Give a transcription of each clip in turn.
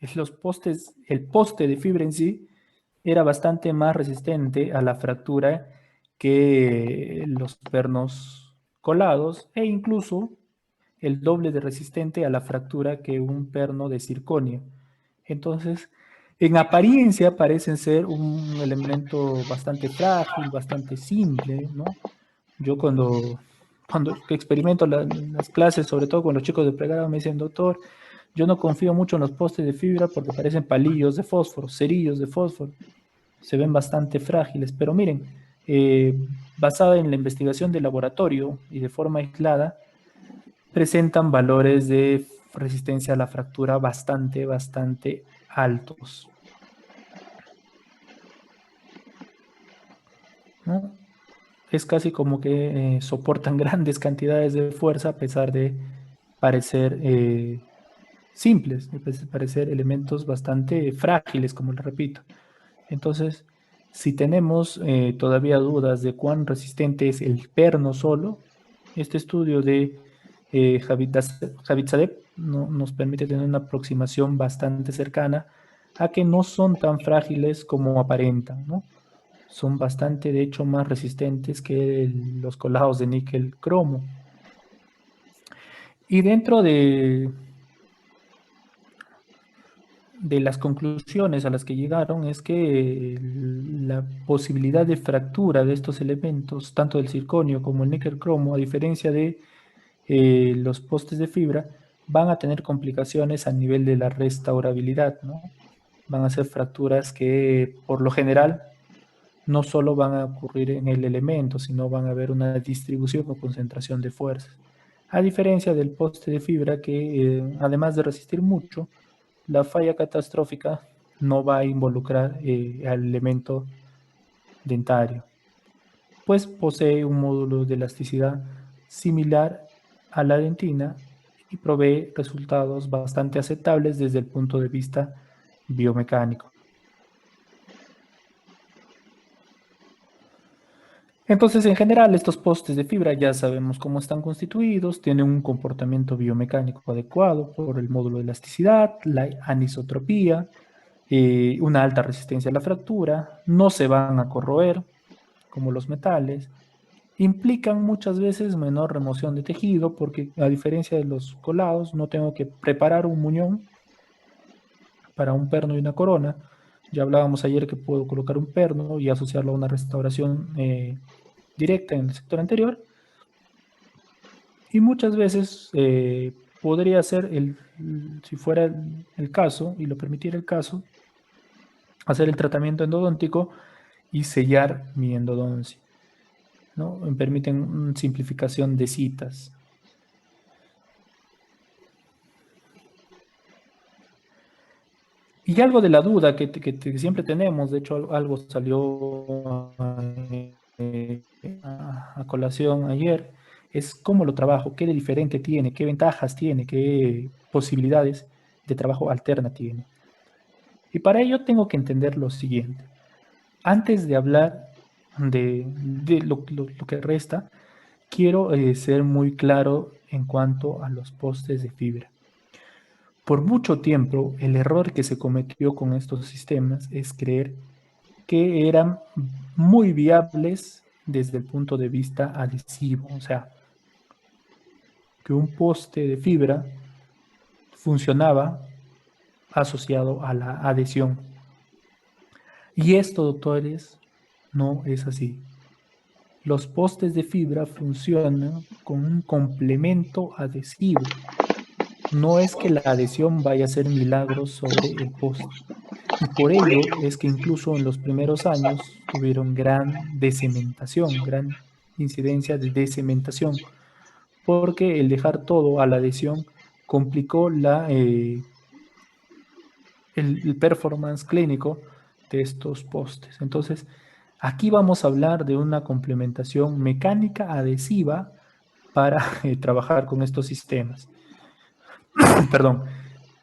el poste de fibra en sí era bastante más resistente a la fractura que los pernos colados e incluso el doble de resistente a la fractura que un perno de circonio. Entonces, en apariencia parecen ser un elemento bastante frágil, bastante simple, ¿no? Yo cuando experimento las clases, sobre todo con los chicos de pregrado, me dicen, doctor, yo no confío mucho en los postes de fibra porque parecen palillos de fósforo, cerillos de fósforo, se ven bastante frágiles, pero miren, eh, basada en la investigación de laboratorio y de forma aislada, presentan valores de resistencia a la fractura bastante altos, ¿no? Es casi como que soportan grandes cantidades de fuerza a pesar de parecer simples, de parecer elementos bastante frágiles, como les repito. Entonces, si tenemos todavía dudas de cuán resistente es el perno solo, este estudio de Javidzadev nos permite tener una aproximación bastante cercana a que no son tan frágiles como aparentan, ¿no? Son bastante, de hecho, más resistentes que los colados de níquel cromo. Y dentro de las conclusiones a las que llegaron es que la posibilidad de fractura de estos elementos, tanto del circonio como el níquel cromo, a diferencia de los postes de fibra, van a tener complicaciones a nivel de la restaurabilidad, ¿no? Van a ser fracturas que por lo general no solo van a ocurrir en el elemento, sino van a haber una distribución o concentración de fuerzas. A diferencia del poste de fibra que además de resistir mucho, la falla catastrófica no va a involucrar al elemento dentario, pues posee un módulo de elasticidad similar a la dentina y provee resultados bastante aceptables desde el punto de vista biomecánico. Entonces, en general, estos postes de fibra ya sabemos cómo están constituidos, tienen un comportamiento biomecánico adecuado por el módulo de elasticidad, la anisotropía, una alta resistencia a la fractura, no se van a corroer como los metales, implican muchas veces menor remoción de tejido porque a diferencia de los colados no tengo que preparar un muñón para un perno y una corona. Ya hablábamos ayer que puedo colocar un perno y asociarlo a una restauración directa en el sector anterior. Y muchas veces podría ser, si fuera el caso y lo permitiera el caso, hacer el tratamiento endodóntico y sellar mi endodoncia, ¿no? Me permiten simplificación de citas. Y algo de la duda que siempre tenemos, de hecho algo salió a colación ayer, es cómo lo trabajo, qué de diferente tiene, qué ventajas tiene, qué posibilidades de trabajo alterna tiene. Y para ello tengo que entender lo siguiente. Antes de hablar de lo que resta, quiero ser muy claro en cuanto a los postes de fibra. Por mucho tiempo, el error que se cometió con estos sistemas es creer que eran muy viables desde el punto de vista adhesivo, o sea, que un poste de fibra funcionaba asociado a la adhesión. Y esto, doctores, no es así. Los postes de fibra funcionan con un complemento adhesivo. No es que la adhesión vaya a hacer milagros sobre el poste. Y por ello es que incluso en los primeros años tuvieron gran decementación, gran incidencia de decementación, porque el dejar todo a la adhesión complicó el performance clínico de estos postes. Entonces, aquí vamos a hablar de una complementación mecánica adhesiva para trabajar con estos sistemas. Perdón.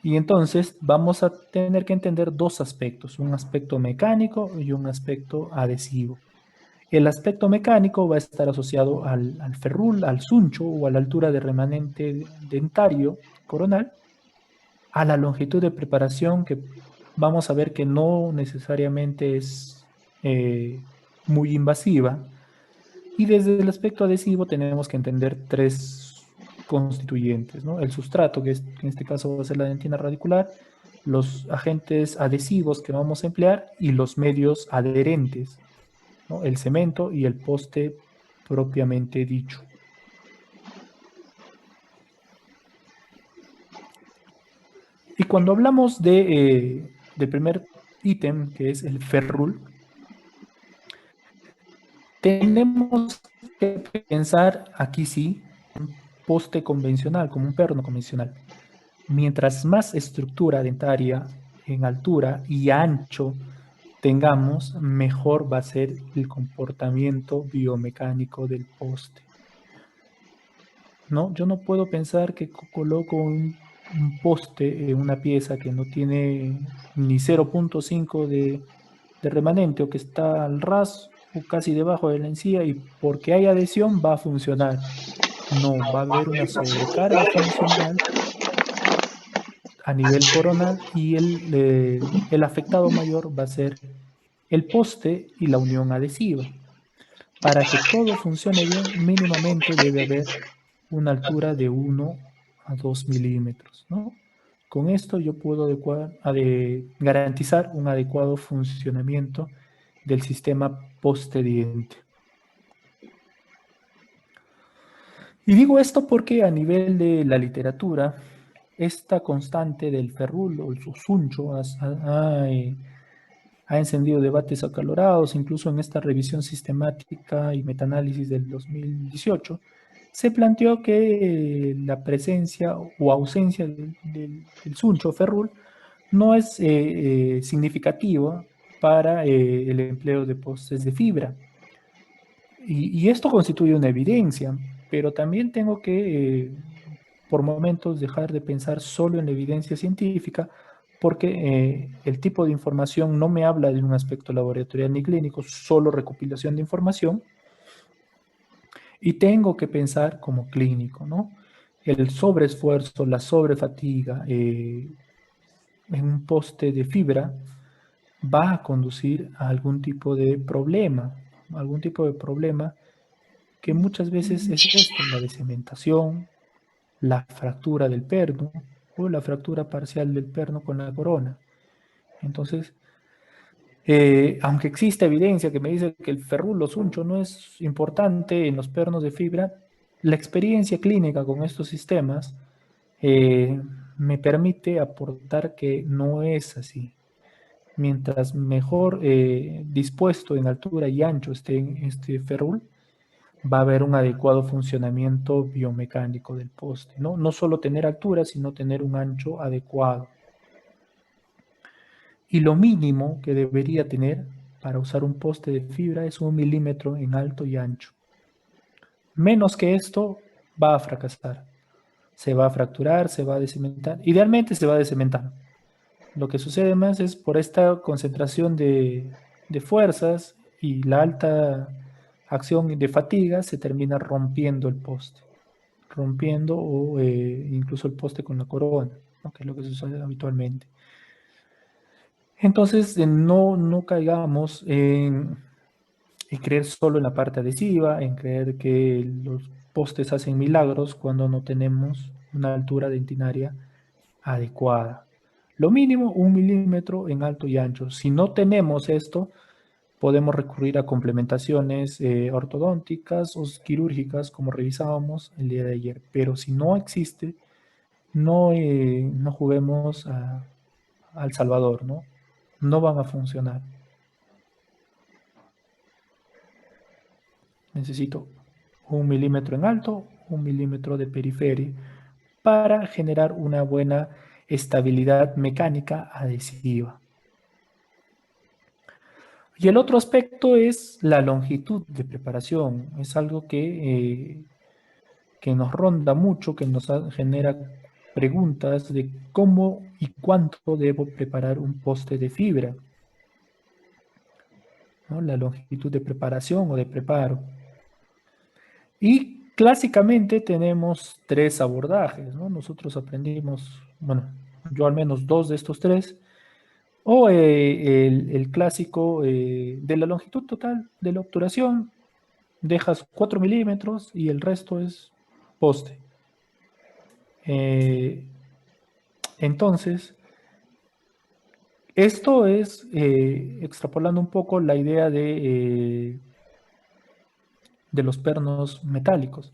Y entonces vamos a tener que entender dos aspectos, un aspecto mecánico y un aspecto adhesivo. El aspecto mecánico va a estar asociado al ferrul, al suncho o a la altura de remanente dentario coronal, a la longitud de preparación, que vamos a ver que no necesariamente es muy invasiva. Y desde el aspecto adhesivo tenemos que entender tres constituyentes, ¿no? El sustrato, que en este caso va a ser la dentina radicular, los agentes adhesivos que vamos a emplear y los medios adherentes, ¿no? El cemento y el poste propiamente dicho. Y cuando hablamos del primer ítem, que es el ferrul, tenemos que pensar aquí sí, un poste convencional, como un perno convencional. Mientras más estructura dentaria en altura y ancho tengamos, mejor va a ser el comportamiento biomecánico del poste. ¿No? Yo no puedo pensar que coloco un poste en una pieza que no tiene ni 0,5 de remanente o que está al ras o casi debajo de la encía y porque hay adhesión va a funcionar. No, va a haber una sobrecarga funcional a nivel coronal y el afectado mayor va a ser el poste y la unión adhesiva. Para que todo funcione bien, mínimamente debe haber una altura de 1 a 2 milímetros, ¿no? Con esto yo puedo garantizar un adecuado funcionamiento del sistema poste-diente. Y digo esto porque a nivel de la literatura, esta constante del ferrul o el susuncho ha encendido debates acalorados, incluso en esta revisión sistemática y metaanálisis del 2018, se planteó que la presencia o ausencia del suncho ferrul no es significativa para el empleo de postes de fibra. Y esto constituye una evidencia, pero también tengo que, por momentos, dejar de pensar solo en la evidencia científica, porque el tipo de información no me habla de un aspecto laboratorial ni clínico, solo recopilación de información, y tengo que pensar como clínico, ¿no? El sobreesfuerzo, la sobrefatiga en un poste de fibra va a conducir a algún tipo de problema que muchas veces es esto, la decementación, la fractura del perno o la fractura parcial del perno con la corona. Entonces, aunque existe evidencia que me dice que el ferrulo suncho no es importante en los pernos de fibra, la experiencia clínica con estos sistemas eh, me permite aportar que no es así. Mientras mejor dispuesto en altura y ancho esté este ferrul, va a haber un adecuado funcionamiento biomecánico del poste, ¿no? No solo tener altura, sino tener un ancho adecuado. Y lo mínimo que debería tener para usar un poste de fibra es 1 milímetro en alto y ancho. Menos que esto va a fracasar. Se va a fracturar, se va a descementar. Idealmente se va a descementar. Lo que sucede más es por esta concentración de fuerzas y la alta acción de fatiga se termina rompiendo el poste. Rompiendo o incluso el poste con la corona, ¿no? Que es lo que sucede habitualmente. Entonces, no caigamos en creer solo en la parte adhesiva, en creer que los postes hacen milagros cuando no tenemos una altura dentinaria adecuada. Lo mínimo, 1 milímetro en alto y ancho. Si no tenemos esto, podemos recurrir a complementaciones ortodónticas o quirúrgicas, como revisábamos el día de ayer. Pero si no existe, no juguemos al Salvador, ¿no? No van a funcionar. Necesito 1 milímetro en alto, 1 milímetro de periferia para generar una buena estabilidad mecánica adhesiva. Y el otro aspecto es la longitud de preparación. Es algo que nos ronda mucho, que nos genera preguntas de cómo y cuánto debo preparar un poste de fibra, ¿no? La longitud de preparación o de preparo. Y clásicamente tenemos tres abordajes, ¿no? Nosotros aprendimos, bueno, yo al menos dos de estos tres, o el clásico de la longitud total de la obturación, dejas 4 milímetros y el resto es poste. Entonces, esto es extrapolando un poco la idea de los pernos metálicos,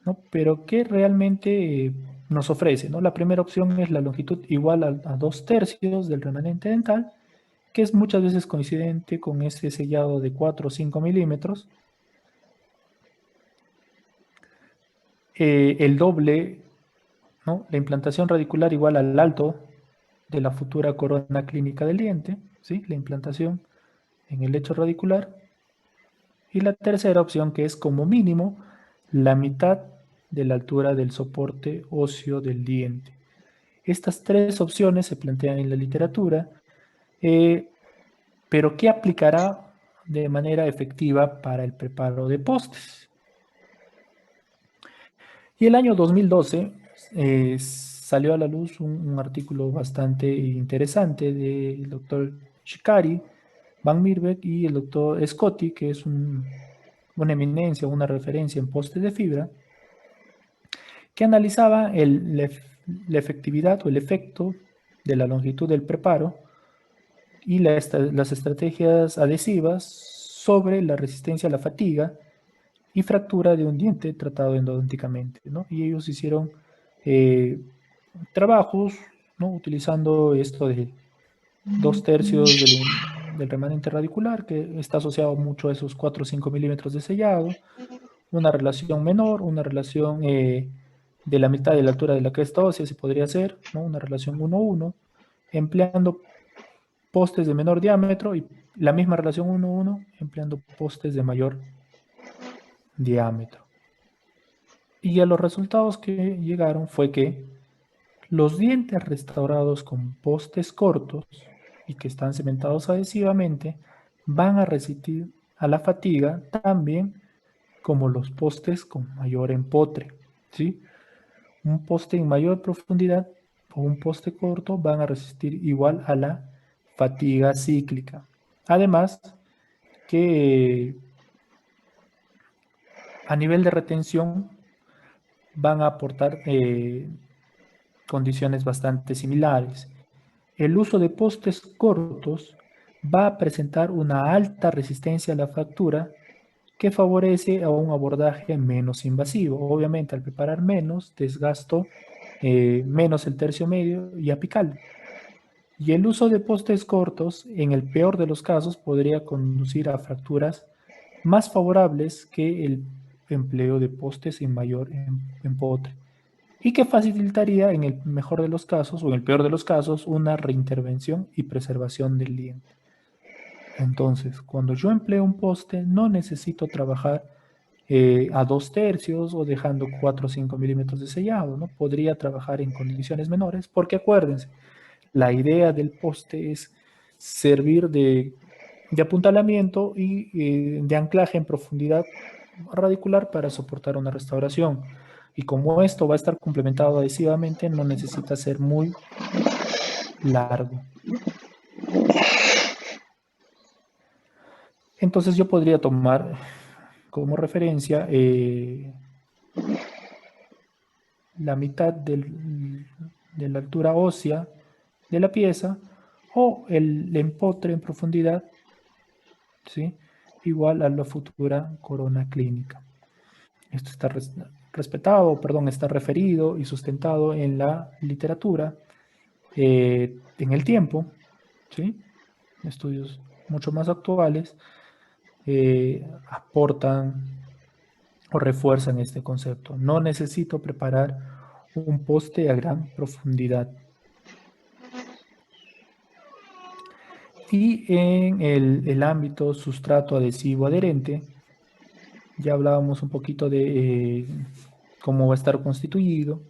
¿no? Pero ¿qué realmente nos ofrece, ¿no? La primera opción es la longitud igual a 2/3 del remanente dental, que es muchas veces coincidente con ese sellado de 4 o 5 milímetros. El doble, ¿no? La implantación radicular igual al alto de la futura corona clínica del diente, ¿sí? La implantación en el lecho radicular. Y la tercera opción, que es como mínimo la mitad de la altura del soporte óseo del diente. Estas tres opciones se plantean en la literatura, eh, pero ¿qué aplicará de manera efectiva para el preparo de postes? Y el año 2012 salió a la luz un artículo bastante interesante del doctor Shikari, Van Meerbeek y el doctor Scotti, que es una eminencia, una referencia en postes de fibra, que analizaba la efectividad o el efecto de la longitud del preparo y las estrategias adhesivas sobre la resistencia a la fatiga y fractura de un diente tratado endodonticamente, ¿no? Y ellos hicieron eh, trabajos, ¿no? Utilizando esto de 2/3 del remanente radicular, que está asociado mucho a esos 4 o 5 milímetros de sellado, una relación menor, una relación de la mitad de la altura de la cresta ósea, se podría hacer, ¿no? Una relación 1:1, empleando postes de menor diámetro y la misma relación 1:1 empleando postes de mayor diámetro. Y a los resultados que llegaron fue que los dientes restaurados con postes cortos y que están cementados adhesivamente van a resistir a la fatiga también como los postes con mayor empotre, ¿sí? Un poste en mayor profundidad o un poste corto van a resistir igual a la fatiga cíclica. Además, que a nivel de retención van a aportar condiciones bastante similares. El uso de postes cortos va a presentar una alta resistencia a la fractura que favorece a un abordaje menos invasivo. Obviamente, al preparar menos, desgasto menos el tercio medio y apical. Y el uso de postes cortos, en el peor de los casos, podría conducir a fracturas más favorables que el empleo de postes en mayor empotre y que facilitaría en el mejor de los casos o en el peor de los casos una reintervención y preservación del diente. Entonces, cuando yo empleo un poste, no necesito trabajar a 2/3 o dejando 4 o 5 milímetros de sellado, ¿no? Podría trabajar en condiciones menores, porque acuérdense, la idea del poste es servir de apuntalamiento y de anclaje en profundidad radicular para soportar una restauración. Y como esto va a estar complementado adhesivamente, no necesita ser muy largo. Entonces yo podría tomar como referencia la mitad de la altura ósea de la pieza o el empotre en profundidad, ¿sí? Igual a la futura corona clínica. Esto está respetado, perdón, está referido y sustentado en la literatura en el tiempo, ¿sí? Estudios mucho más actuales aportan o refuerzan este concepto. No necesito preparar un poste a gran profundidad. Y en el ámbito sustrato adhesivo adherente, ya hablábamos un poquito de cómo va a estar constituido.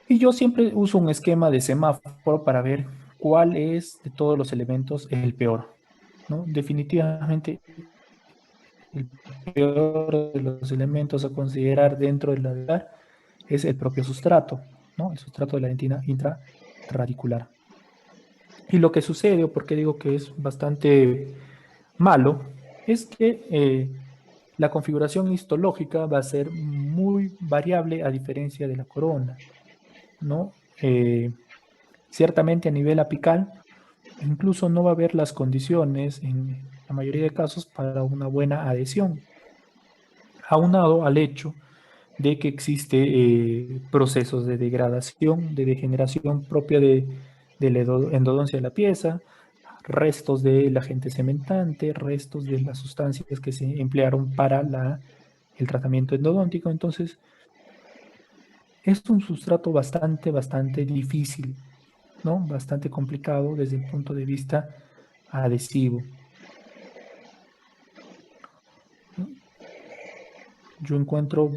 Y yo siempre uso un esquema de semáforo para ver cuál es de todos los elementos el peor, ¿no? Definitivamente el peor de los elementos a considerar dentro del lateral es el propio sustrato. ¿no? El sustrato de la dentina intraradicular. Y lo que sucede, o por qué digo que es bastante malo, es que la configuración histológica va a ser muy variable a diferencia de la corona, ¿no? Ciertamente a nivel apical, incluso no va a haber las condiciones en la mayoría de casos para una buena adhesión, aunado al hecho de que existe procesos de degradación, de degeneración propia de la endodoncia de la pieza, restos del agente cementante, restos de las sustancias que se emplearon para el tratamiento endodóntico. Entonces, es un sustrato bastante difícil, ¿no? Bastante complicado desde el punto de vista adhesivo. Yo encuentro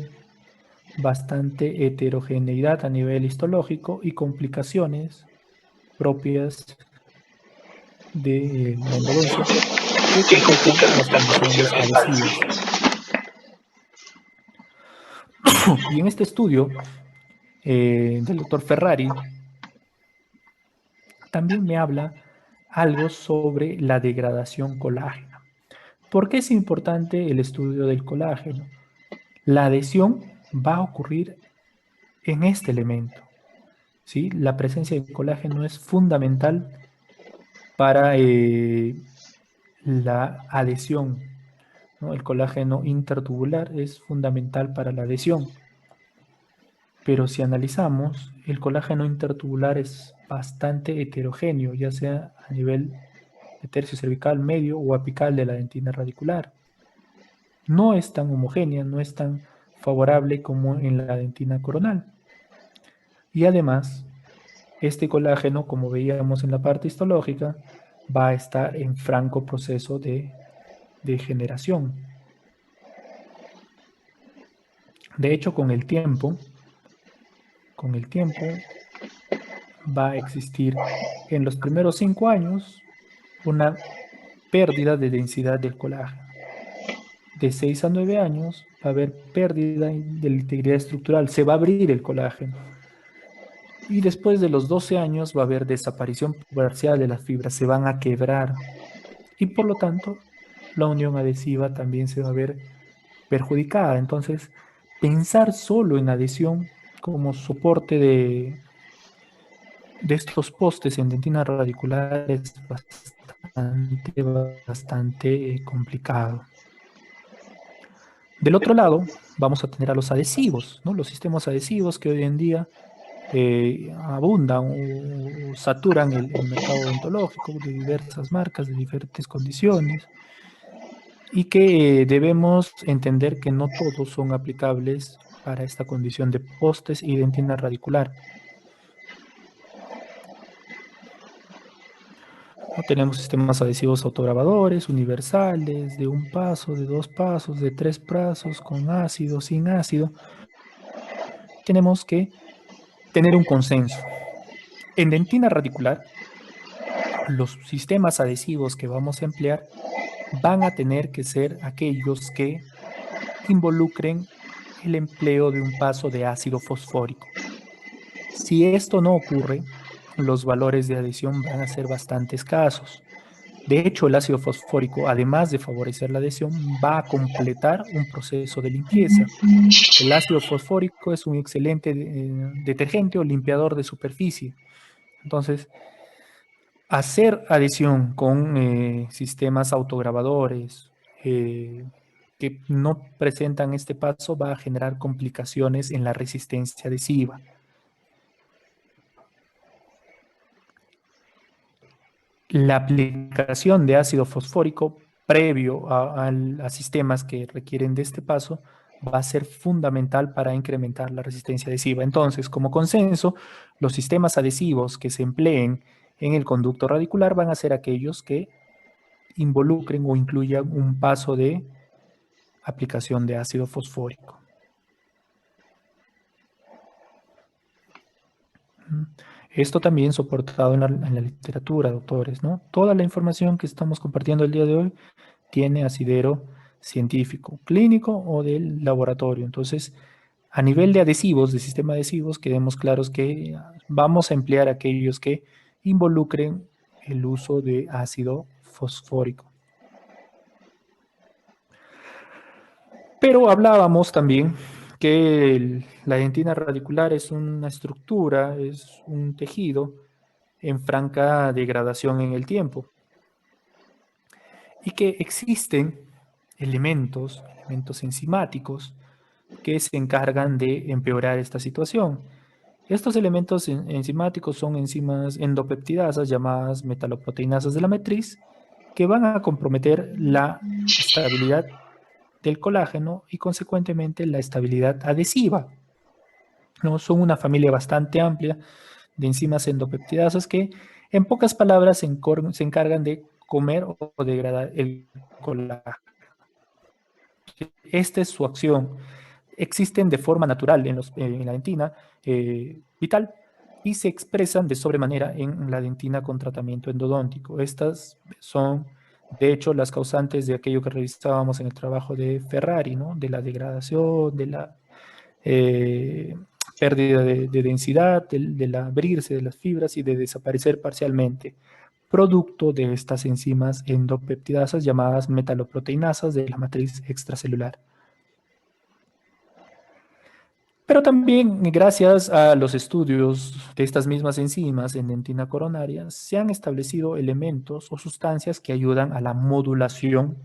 bastante heterogeneidad a nivel histológico y complicaciones propias de la endodoncia que complican las condiciones adhesivas. Y en este estudio del doctor Ferrari también me habla algo sobre la degradación colágena. ¿Por qué es importante el estudio del colágeno? La adhesión va a ocurrir en este elemento, ¿sí? La presencia de colágeno es fundamental para la adhesión, ¿no? El colágeno intertubular es fundamental para la adhesión. Pero si analizamos, el colágeno intertubular es bastante heterogéneo, ya sea a nivel de tercio cervical medio o apical de la dentina radicular. No es tan homogénea, no es tan favorable como en la dentina coronal. Y además, este colágeno, como veíamos en la parte histológica, va a estar en franco proceso de generación. De hecho, con el tiempo va a existir en los primeros 5 años una pérdida de densidad del colágeno. De 6 a 9 años va a haber pérdida de la integridad estructural, se va a abrir el colágeno. Y después de los 12 años va a haber desaparición parcial de las fibras, se van a quebrar. Y por lo tanto, la unión adhesiva también se va a ver perjudicada. Entonces, pensar solo en adhesión como soporte de estos postes en dentina radicular es bastante complicado. Del otro lado, vamos a tener a los adhesivos, ¿no? Los sistemas adhesivos que hoy en día abundan o saturan el mercado odontológico de diversas marcas, de diferentes condiciones, y que debemos entender que no todos son aplicables para esta condición de postes y dentina radicular. ¿No? Tenemos sistemas adhesivos autograbadores, universales, de 1 paso, de 2 pasos, de 3 pasos, con ácido, sin ácido. Tenemos que tener un consenso. En dentina radicular, los sistemas adhesivos que vamos a emplear van a tener que ser aquellos que involucren el empleo de un paso de ácido fosfórico. Si esto no ocurre, los valores de adhesión van a ser bastante escasos. De hecho, el ácido fosfórico, además de favorecer la adhesión, va a completar un proceso de limpieza. El ácido fosfórico es un excelente detergente o limpiador de superficie. Entonces, hacer adhesión con sistemas autograbadores que no presentan este paso va a generar complicaciones en la resistencia adhesiva. La aplicación de ácido fosfórico previo a sistemas que requieren de este paso va a ser fundamental para incrementar la resistencia adhesiva. Entonces, como consenso, los sistemas adhesivos que se empleen en el conducto radicular van a ser aquellos que involucren o incluyan un paso de aplicación de ácido fosfórico. Esto también soportado en la literatura, doctores, ¿no? Toda la información que estamos compartiendo el día de hoy tiene asidero científico, clínico o del laboratorio. Entonces, A nivel de adhesivos, de sistema de adhesivos, quedemos claros que vamos a emplear aquellos que involucren el uso de ácido fosfórico. Pero hablábamos también que la dentina radicular es una estructura, es un tejido en franca degradación en el tiempo y que existen elementos enzimáticos que se encargan de empeorar esta situación. Estos elementos enzimáticos son enzimas endopeptidasas llamadas metaloproteinasas de la matriz que van a comprometer la estabilidad del colágeno y consecuentemente la estabilidad adhesiva, ¿no? Son una familia bastante amplia de enzimas endopeptidasas que en pocas palabras se encargan de comer o degradar el colágeno. Esta es su acción. Existen de forma natural en la dentina vital y se expresan de sobremanera en la dentina con tratamiento endodóntico. Estas son, de hecho, las causantes de aquello que revisábamos en el trabajo de Ferrari, ¿no? De la degradación, de la pérdida de densidad, del abrirse de las fibras y de desaparecer parcialmente, producto de estas enzimas endopeptidasas llamadas metaloproteinasas de la matriz extracelular. Pero también, gracias a los estudios de estas mismas enzimas en dentina coronaria, se han establecido elementos o sustancias que ayudan a la modulación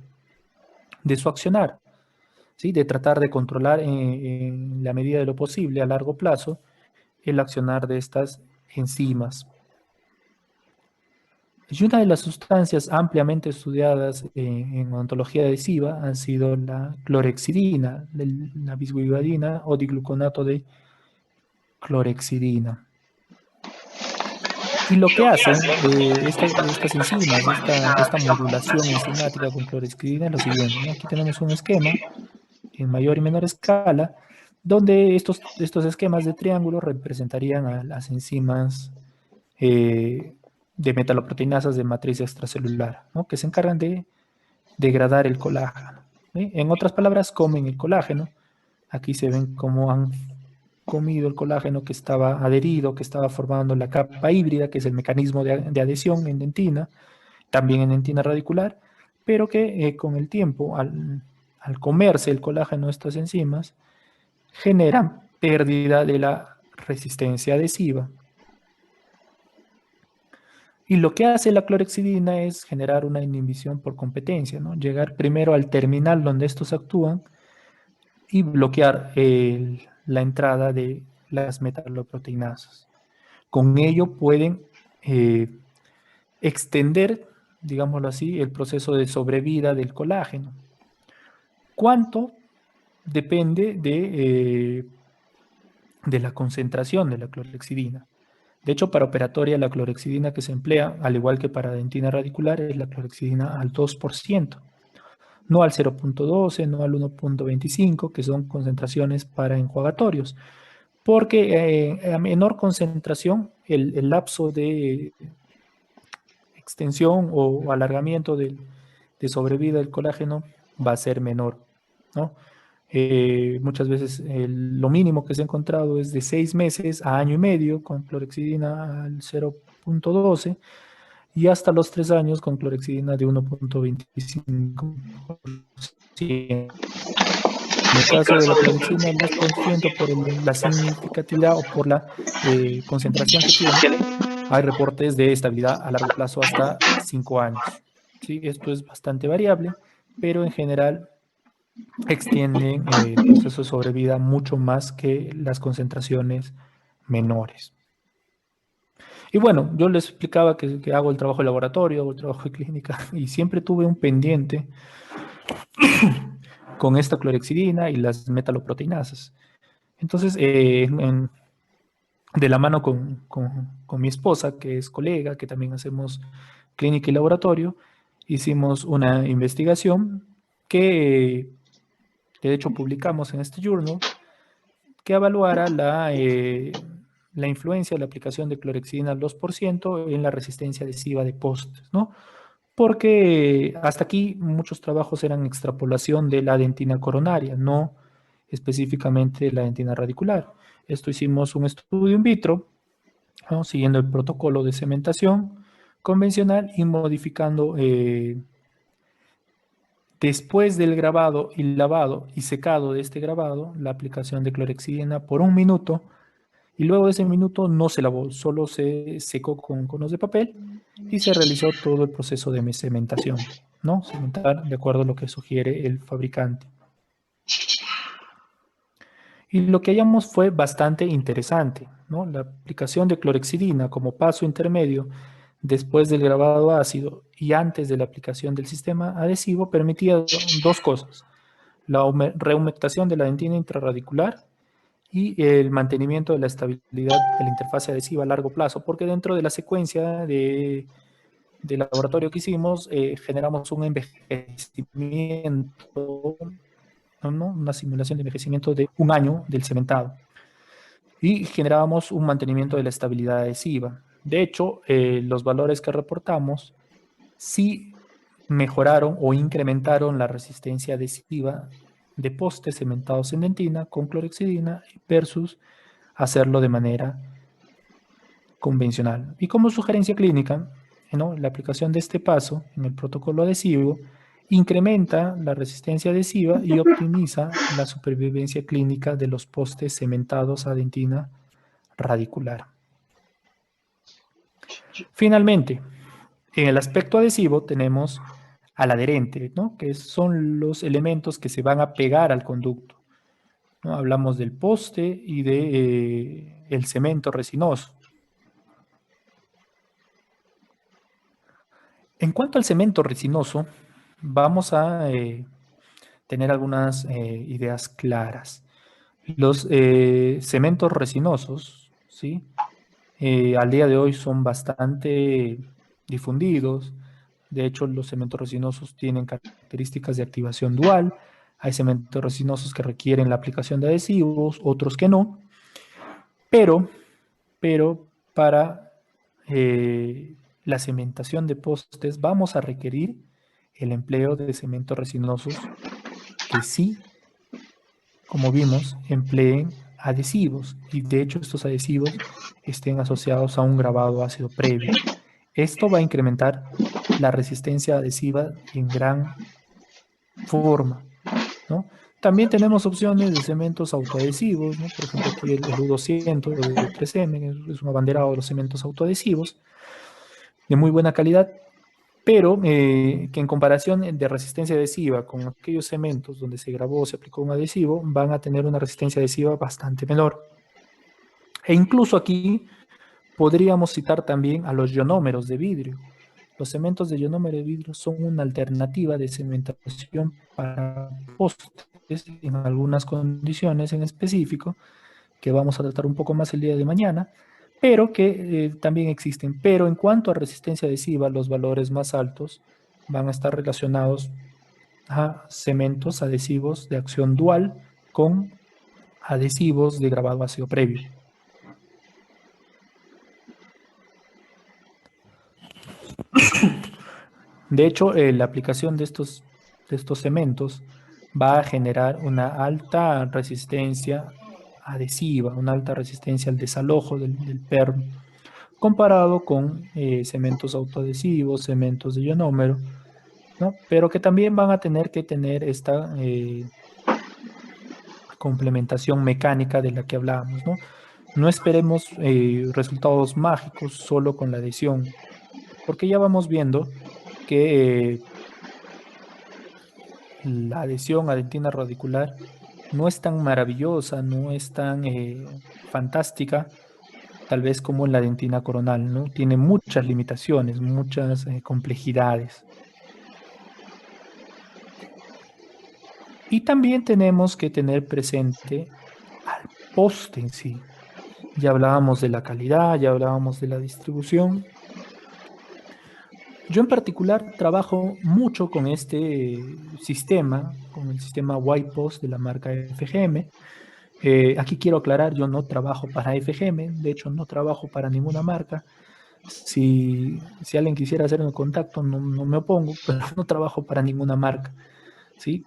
de su accionar, ¿sí? De tratar de controlar en la medida de lo posible a largo plazo el accionar de estas enzimas. Y una de las sustancias ampliamente estudiadas en odontología adhesiva han sido la clorhexidina, la bisguigadina o digluconato de clorhexidina. Y lo que hacen estas enzimas, esta modulación enzimática con clorhexidina es lo siguiente, ¿no? Aquí tenemos un esquema en mayor y menor escala, donde estos esquemas de triángulo representarían a las enzimas de metaloproteinasas de matriz extracelular, ¿no? Que se encargan de degradar el colágeno. ¿Sí? En otras palabras, comen el colágeno. Aquí se ven cómo han comido el colágeno que estaba adherido, que estaba formando la capa híbrida, que es el mecanismo de adhesión en dentina, también en dentina radicular, pero que con el tiempo, al comerse el colágeno, estas enzimas, generan pérdida de la resistencia adhesiva. Y lo que hace la clorhexidina es generar una inhibición por competencia, ¿no? Llegar primero al terminal donde estos actúan y bloquear la entrada de las metaloproteinasas. Con ello pueden extender, digámoslo así, el proceso de sobrevida del colágeno. ¿Cuánto? Depende de la concentración de la clorhexidina. De hecho, para operatoria, la clorhexidina que se emplea, al igual que para dentina radicular, es la clorhexidina al 2%, no al 0.12, no al 1.25, que son concentraciones para enjuagatorios, porque a menor concentración, el lapso de extensión o alargamiento de sobrevida del colágeno va a ser menor, ¿no? Muchas veces lo mínimo que se ha encontrado es de 6 meses a año y medio con clorhexidina al 0.12 y hasta los 3 años con clorhexidina de 1.25%. En el caso de la clorhexidina al 2%, por la significatividad o por la concentración que tiene, hay reportes de estabilidad a largo plazo hasta 5 años. ¿Sí? Esto es bastante variable, pero en general extienden el proceso de sobrevida mucho más que las concentraciones menores. Y bueno, yo les explicaba que hago el trabajo de laboratorio, hago el trabajo de clínica y siempre tuve un pendiente con esta clorhexidina y las metaloproteinasas. Entonces, de la mano con mi esposa, que es colega, que también hacemos clínica y laboratorio, hicimos una investigación que de hecho publicamos en este journal, que evaluara la influencia de la aplicación de clorhexidina al 2% en la resistencia adhesiva de postes, ¿no? Porque hasta aquí muchos trabajos eran extrapolación de la dentina coronaria, no específicamente la dentina radicular. Esto hicimos un estudio in vitro, ¿no? Siguiendo el protocolo de cementación convencional y modificando después del grabado y lavado y secado de este grabado, la aplicación de clorexidina por 1 minuto, y luego de ese minuto no se lavó, solo se secó con conos de papel y se realizó todo el proceso de cementación, ¿no? Cementar de acuerdo a lo que sugiere el fabricante. Y lo que hallamos fue bastante interesante, ¿no? La aplicación de clorexidina como paso intermedio después del grabado ácido y antes de la aplicación del sistema adhesivo permitía dos cosas: la rehumectación de la dentina intrarradicular y el mantenimiento de la estabilidad de la interfase adhesiva a largo plazo, porque dentro de la secuencia de laboratorio que hicimos, generamos un envejecimiento, ¿no? Una simulación de envejecimiento de 1 año del cementado, y generábamos un mantenimiento de la estabilidad adhesiva. De hecho, los valores que reportamos sí mejoraron o incrementaron la resistencia adhesiva de postes cementados en dentina con clorexidina versus hacerlo de manera convencional. Y como sugerencia clínica, ¿no? La aplicación de este paso en el protocolo adhesivo incrementa la resistencia adhesiva y optimiza la supervivencia clínica de los postes cementados a dentina radicular. Finalmente, en el aspecto adhesivo tenemos al adherente, ¿no? Que son los elementos que se van a pegar al conducto, ¿no? Hablamos del poste y de el cemento resinoso. En cuanto al cemento resinoso, vamos a tener algunas ideas claras. Los cementos resinosos, ¿sí? Al día de hoy son bastante difundidos. De hecho, los cementos resinosos tienen características de activación dual. Hay cementos resinosos que requieren la aplicación de adhesivos, otros que no. Pero para la cementación de postes vamos a requerir el empleo de cementos resinosos que sí, como vimos, empleen adhesivos, y de hecho estos adhesivos estén asociados a un grabado ácido previo. Esto va a incrementar la resistencia adhesiva en gran forma, ¿no? También tenemos opciones de cementos autoadhesivos, ¿no? Por ejemplo, aquí el U200 de 3M es un abanderado de los cementos autoadhesivos de muy buena calidad, pero que en comparación de resistencia adhesiva con aquellos cementos donde se grabó o se aplicó un adhesivo, van a tener una resistencia adhesiva bastante menor. E incluso aquí podríamos citar también a los ionómeros de vidrio. Los cementos de ionómero de vidrio son una alternativa de cementación para postes en algunas condiciones en específico, que vamos a tratar un poco más el día de mañana, pero que también existen. Pero en cuanto a resistencia adhesiva, los valores más altos van a estar relacionados a cementos adhesivos de acción dual con adhesivos de grabado ácido previo. De hecho, la aplicación de estos cementos va a generar una alta resistencia adhesiva, una alta resistencia al desalojo del PERM, comparado con cementos autoadhesivos, cementos de ionómero, ¿no? Pero que también van a tener que tener esta complementación mecánica de la que hablábamos, ¿no? No esperemos resultados mágicos solo con la adhesión, porque ya vamos viendo que la adhesión a dentina radicular no es tan maravillosa, no es tan fantástica, tal vez como en la dentina coronal, ¿no? Tiene muchas limitaciones, muchas complejidades. Y también tenemos que tener presente al poste en sí. Ya hablábamos de la calidad, ya hablábamos de la distribución. Yo en particular trabajo mucho con este sistema, con el sistema Y-Post de la marca FGM. Aquí quiero aclarar, yo no trabajo para FGM, de hecho no trabajo para ninguna marca. Si alguien quisiera hacerme contacto, no me opongo, pero no trabajo para ninguna marca, ¿sí?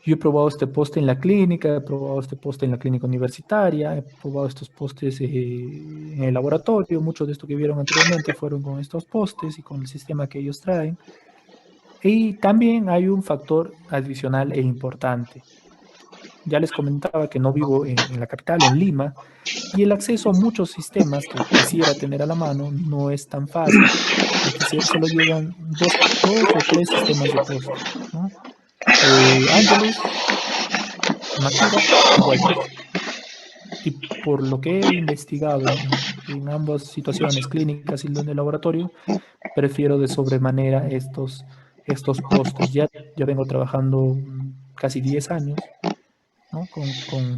Yo he probado este poste en la clínica, he probado este poste en la clínica universitaria, he probado estos postes en el laboratorio. Muchos de estos que vieron anteriormente fueron con estos postes y con el sistema que ellos traen. Y también hay un factor adicional e importante. Ya les comentaba que no vivo en la capital, en Lima, y el acceso a muchos sistemas que quisiera tener a la mano no es tan fácil. Aquí solo llegan dos o tres sistemas de poste, ¿no? Angelus, Makira y Wipos. Y por lo que he investigado en ambas situaciones, clínicas y de laboratorio, prefiero de sobremanera estos postes. Ya vengo trabajando casi 10 años, ¿no?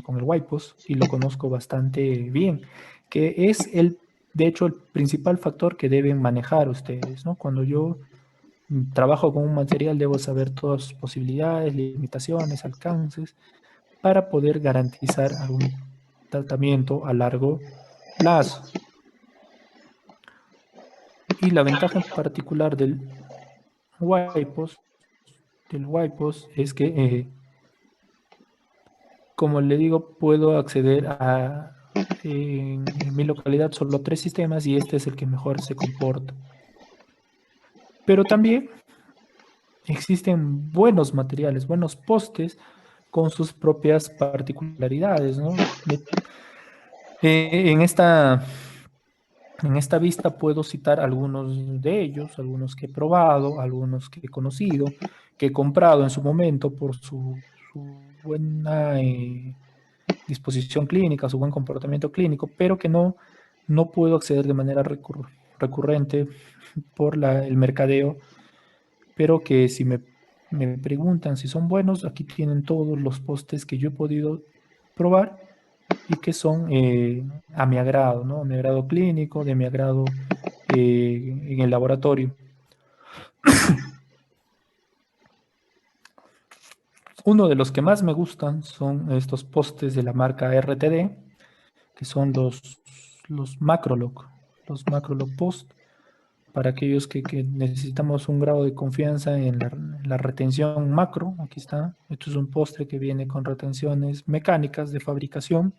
Con el Wipos y lo conozco bastante bien, que es de hecho, el principal factor que deben manejar ustedes, ¿no? Cuando yo trabajo con un material, debo saber todas sus posibilidades, limitaciones, alcances, para poder garantizar algún tratamiento a largo plazo. Y la ventaja en particular Wipos, del Wipos es que, como le digo, puedo acceder en mi localidad solo 3 sistemas y este es el que mejor se comporta. Pero también existen buenos materiales, buenos postes con sus propias particularidades, ¿no? En esta vista puedo citar algunos de ellos, algunos que he probado, algunos que he conocido, que he comprado en su momento por su buena disposición clínica, su buen comportamiento clínico, pero que no puedo acceder de manera recurrente por el mercadeo, pero que si me preguntan si son buenos, aquí tienen todos los postes que yo he podido probar y que son a mi agrado, ¿no? A mi agrado clínico, de mi agrado en el laboratorio. Uno de los que más me gustan son estos postes de la marca RTD, que son los Macrolog, los Macrolog Post, para aquellos que necesitamos un grado de confianza en la retención macro. Aquí está. Esto es un postre que viene con retenciones mecánicas de fabricación.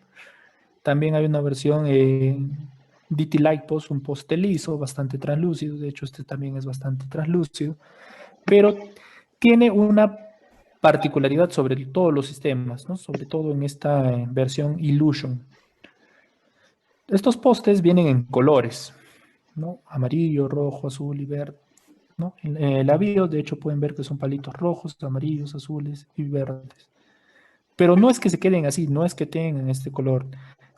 También hay una versión DT Light Post, un poste liso, bastante translúcido. De hecho, este también es bastante translúcido, pero tiene una particularidad sobre todos los sistemas, ¿no? Sobre todo en esta versión Illusion. Estos postes vienen en colores, ¿no? Amarillo, rojo, azul y verde, ¿no? En el avión, de hecho, pueden ver que son palitos rojos, amarillos, azules y verdes. Pero no es que se queden así, no es que tengan este color.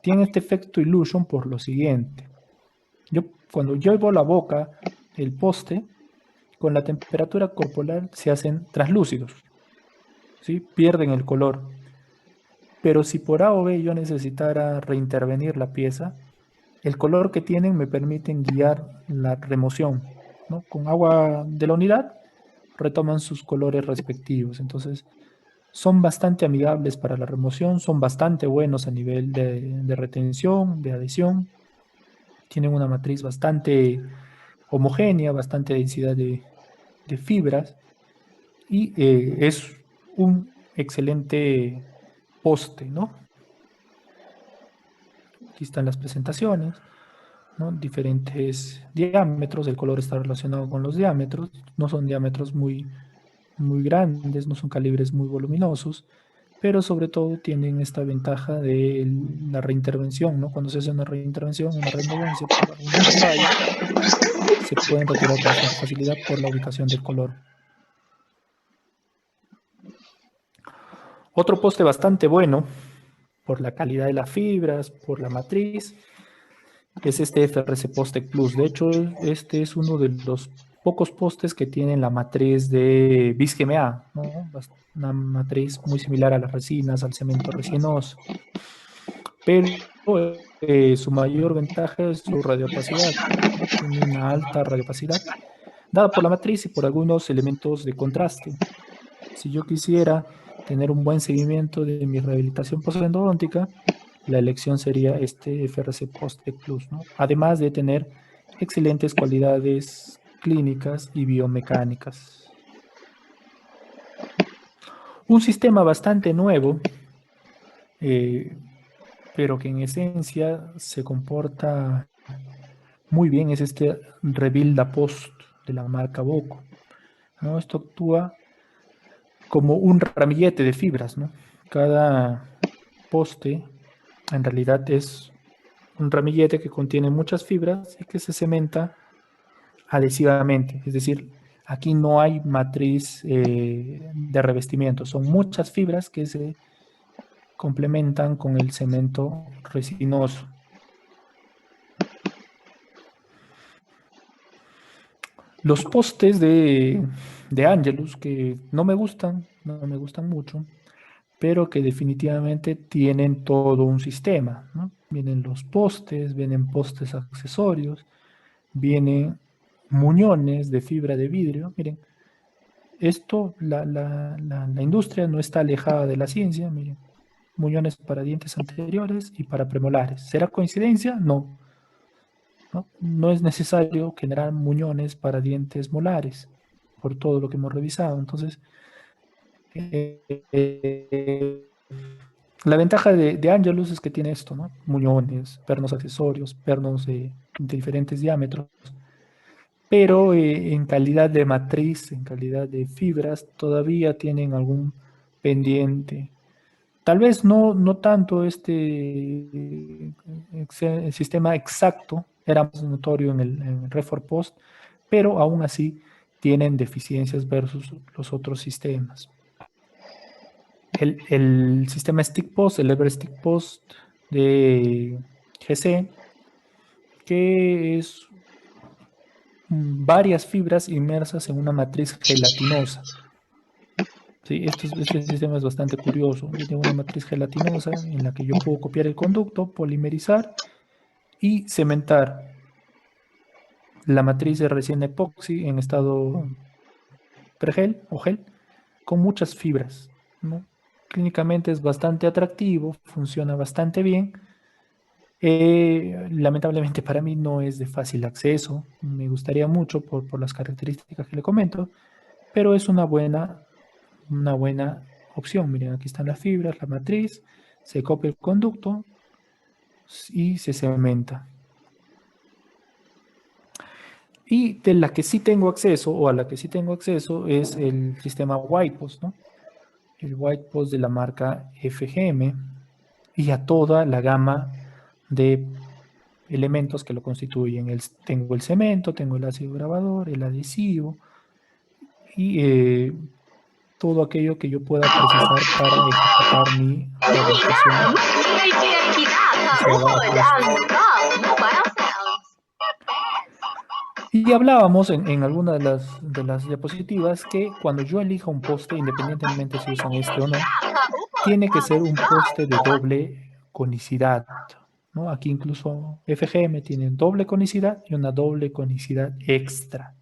Tienen este efecto Illusion por lo siguiente. Cuando yo llevo la boca el poste, con la temperatura corporal se hacen translúcidos, ¿sí? Pierden el color. Pero si por A o B yo necesitara reintervenir la pieza, el color que tienen me permiten guiar la remoción, ¿no? Con agua de la unidad retoman sus colores respectivos. Entonces, son bastante amigables para la remoción, son bastante buenos a nivel de retención, de adhesión. Tienen una matriz bastante homogénea, bastante densidad de fibras y es un excelente poste, ¿no? Aquí están las presentaciones, ¿no? Diferentes diámetros, el color está relacionado con los diámetros, no son diámetros muy grandes, no son calibres muy voluminosos, pero sobre todo tienen esta ventaja de la reintervención, ¿no? Cuando se hace una reintervención, una removencia por algún fallo, se pueden retirar con bastante facilidad por la ubicación del color. Otro poste bastante bueno, por la calidad de las fibras, por la matriz, es este FRC Poste Plus. De hecho, este es uno de los pocos postes que tienen la matriz de BIS-GMA, ¿no? Una matriz muy similar a las resinas, al cemento resinoso. Pero su mayor ventaja es su radiopacidad, ¿no? Tiene una alta radiopacidad, dada por la matriz y por algunos elementos de contraste. Si yo quisiera tener un buen seguimiento de mi rehabilitación postendodontológica, la elección sería este FRC Post-Tech Plus, ¿no? Además de tener excelentes cualidades clínicas y biomecánicas. Un sistema bastante nuevo, pero que en esencia se comporta muy bien, es este Rebuild Post de la marca Boco, ¿no? Esto actúa como un ramillete de fibras, ¿no? Cada poste en realidad es un ramillete que contiene muchas fibras y que se cementa adhesivamente, es decir, aquí no hay matriz de revestimiento, son muchas fibras que se complementan con el cemento resinoso. Los postes de Angelus, que no me gustan mucho, pero que definitivamente tienen todo un sistema, ¿no? Vienen los postes, vienen postes accesorios, vienen muñones de fibra de vidrio. Miren, esto, la industria no está alejada de la ciencia. Miren, muñones para dientes anteriores y para premolares. ¿Será coincidencia? No. No es necesario generar muñones para dientes molares, por todo lo que hemos revisado. Entonces, la ventaja de Angelus es que tiene esto, ¿no? Muñones, pernos accesorios, pernos de diferentes diámetros, pero en calidad de matriz, en calidad de fibras, todavía tienen algún pendiente. Tal vez no tanto el sistema exacto, era más notorio en el Refor Post, pero aún así tienen deficiencias versus los otros sistemas. El sistema Stick Post, el Ever Stick Post de GC, que es varias fibras inmersas en una matriz gelatinosa. Sí, este sistema es bastante curioso. Tiene una matriz gelatinosa en la que yo puedo copiar el conducto, polimerizar y cementar la matriz de resina epoxi en estado pregel o gel con muchas fibras, ¿no? Clínicamente es bastante atractivo, funciona bastante bien. Lamentablemente para mí no es de fácil acceso. Me gustaría mucho por las características que le comento, pero es una buena opción. Miren, aquí están las fibras, la matriz, se copia el conducto y se cementa. Y de la que sí tengo acceso, o a la que sí tengo acceso, es el sistema Whitepost, ¿no? El Whitepost de la marca FGM y a toda la gama de elementos que lo constituyen. Tengo el cemento, tengo el ácido grabador, el adhesivo y todo aquello que yo pueda precisar para ejecutar mi fabricación. Y hablábamos en alguna de las diapositivas que cuando yo elija un poste, independientemente si usan este o no, tiene que ser un poste de doble conicidad, ¿no? Aquí incluso FGM tiene doble conicidad y una doble conicidad extra.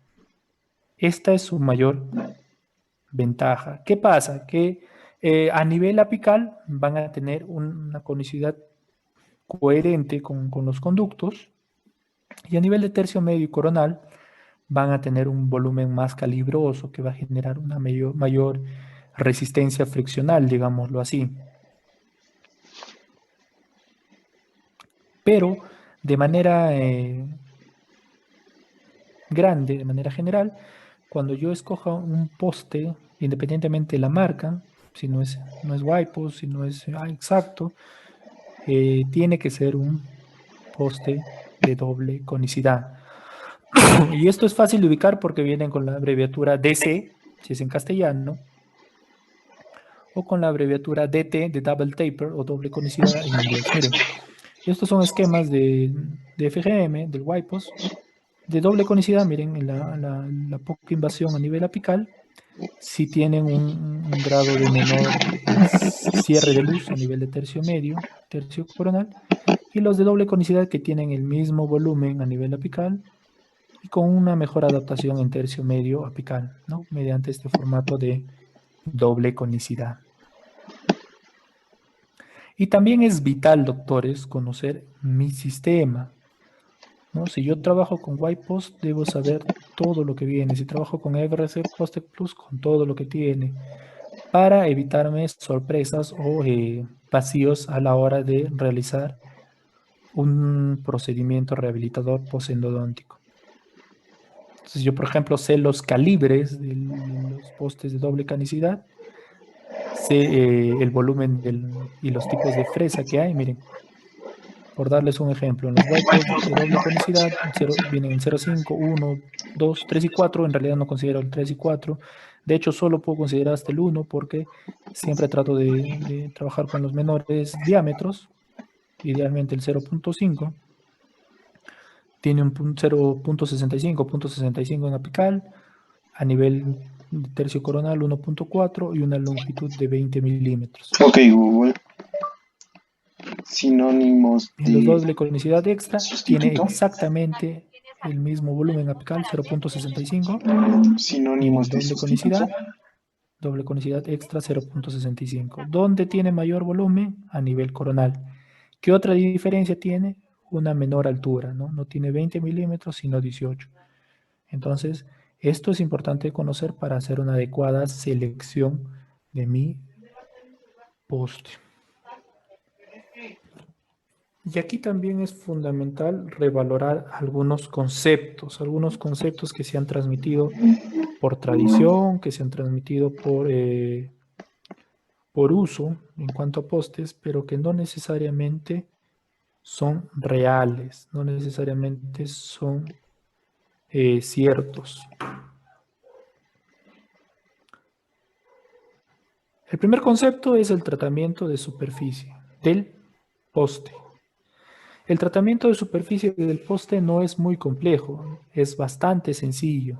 Esta es su mayor ventaja. ¿Qué pasa? Que a nivel apical van a tener una conicidad coherente con los conductos y a nivel de tercio medio y coronal van a tener un volumen más calibroso que va a generar una mayor resistencia friccional, digámoslo así. Pero de manera grande, de manera general, cuando yo escoja un poste, independientemente de la marca, si no es Whitepost, si no es exacto, tiene que ser un poste de doble conicidad. Y esto es fácil de ubicar porque vienen con la abreviatura DC, si es en castellano, o con la abreviatura DT de Double Taper o doble conicidad en inglés. Miren, estos son esquemas de FGM, del Whitepost, de doble conicidad. Miren, la poca invasión a nivel apical, si tienen un grado de menor cierre de luz a nivel de tercio medio, tercio coronal, y los de doble conicidad que tienen el mismo volumen a nivel apical y con una mejor adaptación en tercio medio apical, ¿no? Mediante este formato de doble conicidad. Y también es vital, doctores, conocer mi sistema, ¿no? Si yo trabajo con Whitepost, debo saber todo lo que viene. Si trabajo con Everest Post Plus, con todo lo que tiene. para evitarme sorpresas o vacíos a la hora de realizar un procedimiento rehabilitador posendodóntico. Entonces yo, por ejemplo, sé los calibres de los postes de doble canicidad, sé el volumen y los tipos de fresa que hay. Miren, por darles un ejemplo, en los huecos de doble conicidad vienen en 0,5, 1, 2, 3 y 4. En realidad no considero el 3 y 4. De hecho, solo puedo considerar hasta el 1 porque siempre trato de trabajar con los menores diámetros, idealmente el 0,5. Tiene un 0,65 en apical, a nivel tercio coronal 1,4 y una longitud de 20 milímetros. Ok, Google. Sinónimos En los de doble conicidad extra tiene sustituto. exactamente el mismo volumen apical, 0,65, y Sinónimos en de sustituto. doble conicidad extra 0,65. ¿Dónde tiene mayor volumen? A nivel coronal. ¿Qué otra diferencia tiene? Una menor altura, ¿no? No tiene 20 milímetros, sino 18. Entonces, esto es importante conocer para hacer una adecuada selección de mi poste. Y aquí también es fundamental revalorar algunos conceptos que se han transmitido por tradición, que se han transmitido por uso en cuanto a postes, pero que no necesariamente son reales, no necesariamente son ciertos. El primer concepto es el tratamiento de superficie del poste. El tratamiento de superficie del poste no es muy complejo, es bastante sencillo,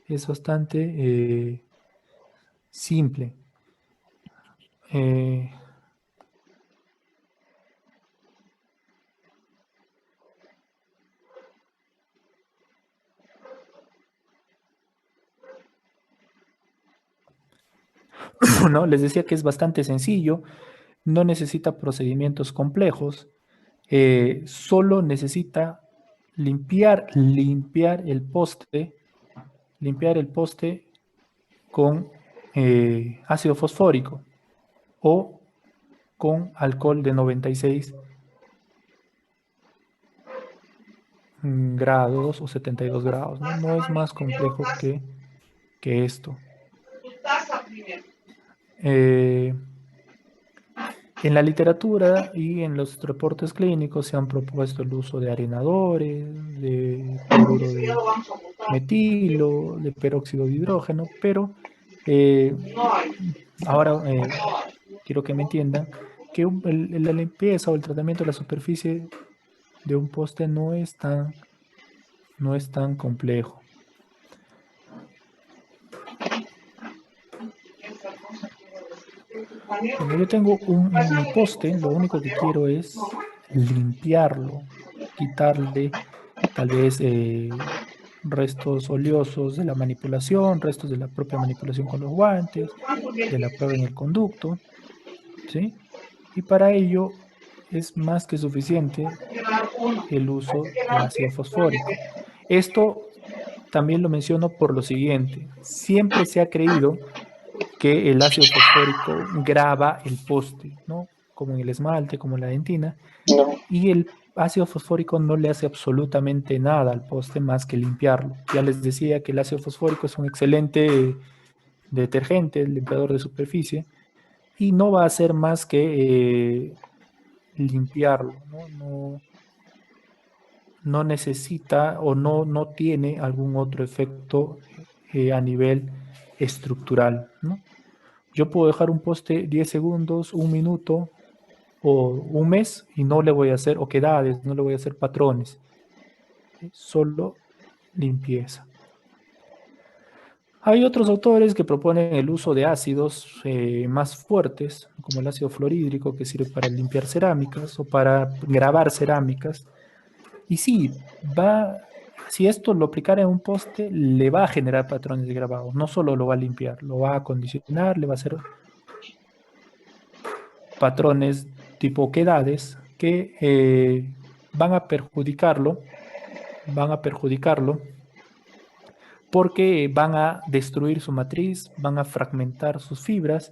es bastante simple. Eh, ¿no? Les decía que es bastante sencillo, no necesita procedimientos complejos, solo necesita limpiar el poste con ácido fosfórico o con alcohol de 96 grados o 72 grados, ¿no? No es más complejo que esto. Eh, en la literatura y en los reportes clínicos se han propuesto el uso de arenadores, de cloruro de metilo, de peróxido de hidrógeno, pero eh, ahora quiero que me entiendan que la limpieza o el tratamiento de la superficie de un poste no es tan complejo. Cuando yo tengo mi poste, lo único que quiero es limpiarlo, quitarle tal vez restos oleosos de la manipulación, restos de la propia manipulación con los guantes, de la prueba en el conducto, ¿sí? Y para ello es más que suficiente el uso de ácido fosfórico. Esto también lo menciono por lo siguiente. Siempre se ha creído que el ácido fosfórico graba el poste, ¿no? Como en el esmalte, como en la dentina, No. y el ácido fosfórico no le hace absolutamente nada al poste más que limpiarlo. Ya les decía que el ácido fosfórico es un excelente detergente, limpiador de superficie, y no va a hacer más que limpiarlo, ¿no? No necesita o no tiene algún otro efecto a nivel estructural, ¿no? Yo puedo dejar un poste 10 segundos, un minuto o un mes y no le voy a hacer oquedades, no le voy a hacer patrones, solo limpieza. Hay otros autores que proponen el uso de ácidos más fuertes, como el ácido fluorhídrico, que sirve para limpiar cerámicas o para grabar cerámicas. Y sí, si esto lo aplicara en un poste, le va a generar patrones de grabado. No solo lo va a limpiar, lo va a acondicionar, le va a hacer patrones tipo oquedades que van a perjudicarlo porque van a destruir su matriz, van a fragmentar sus fibras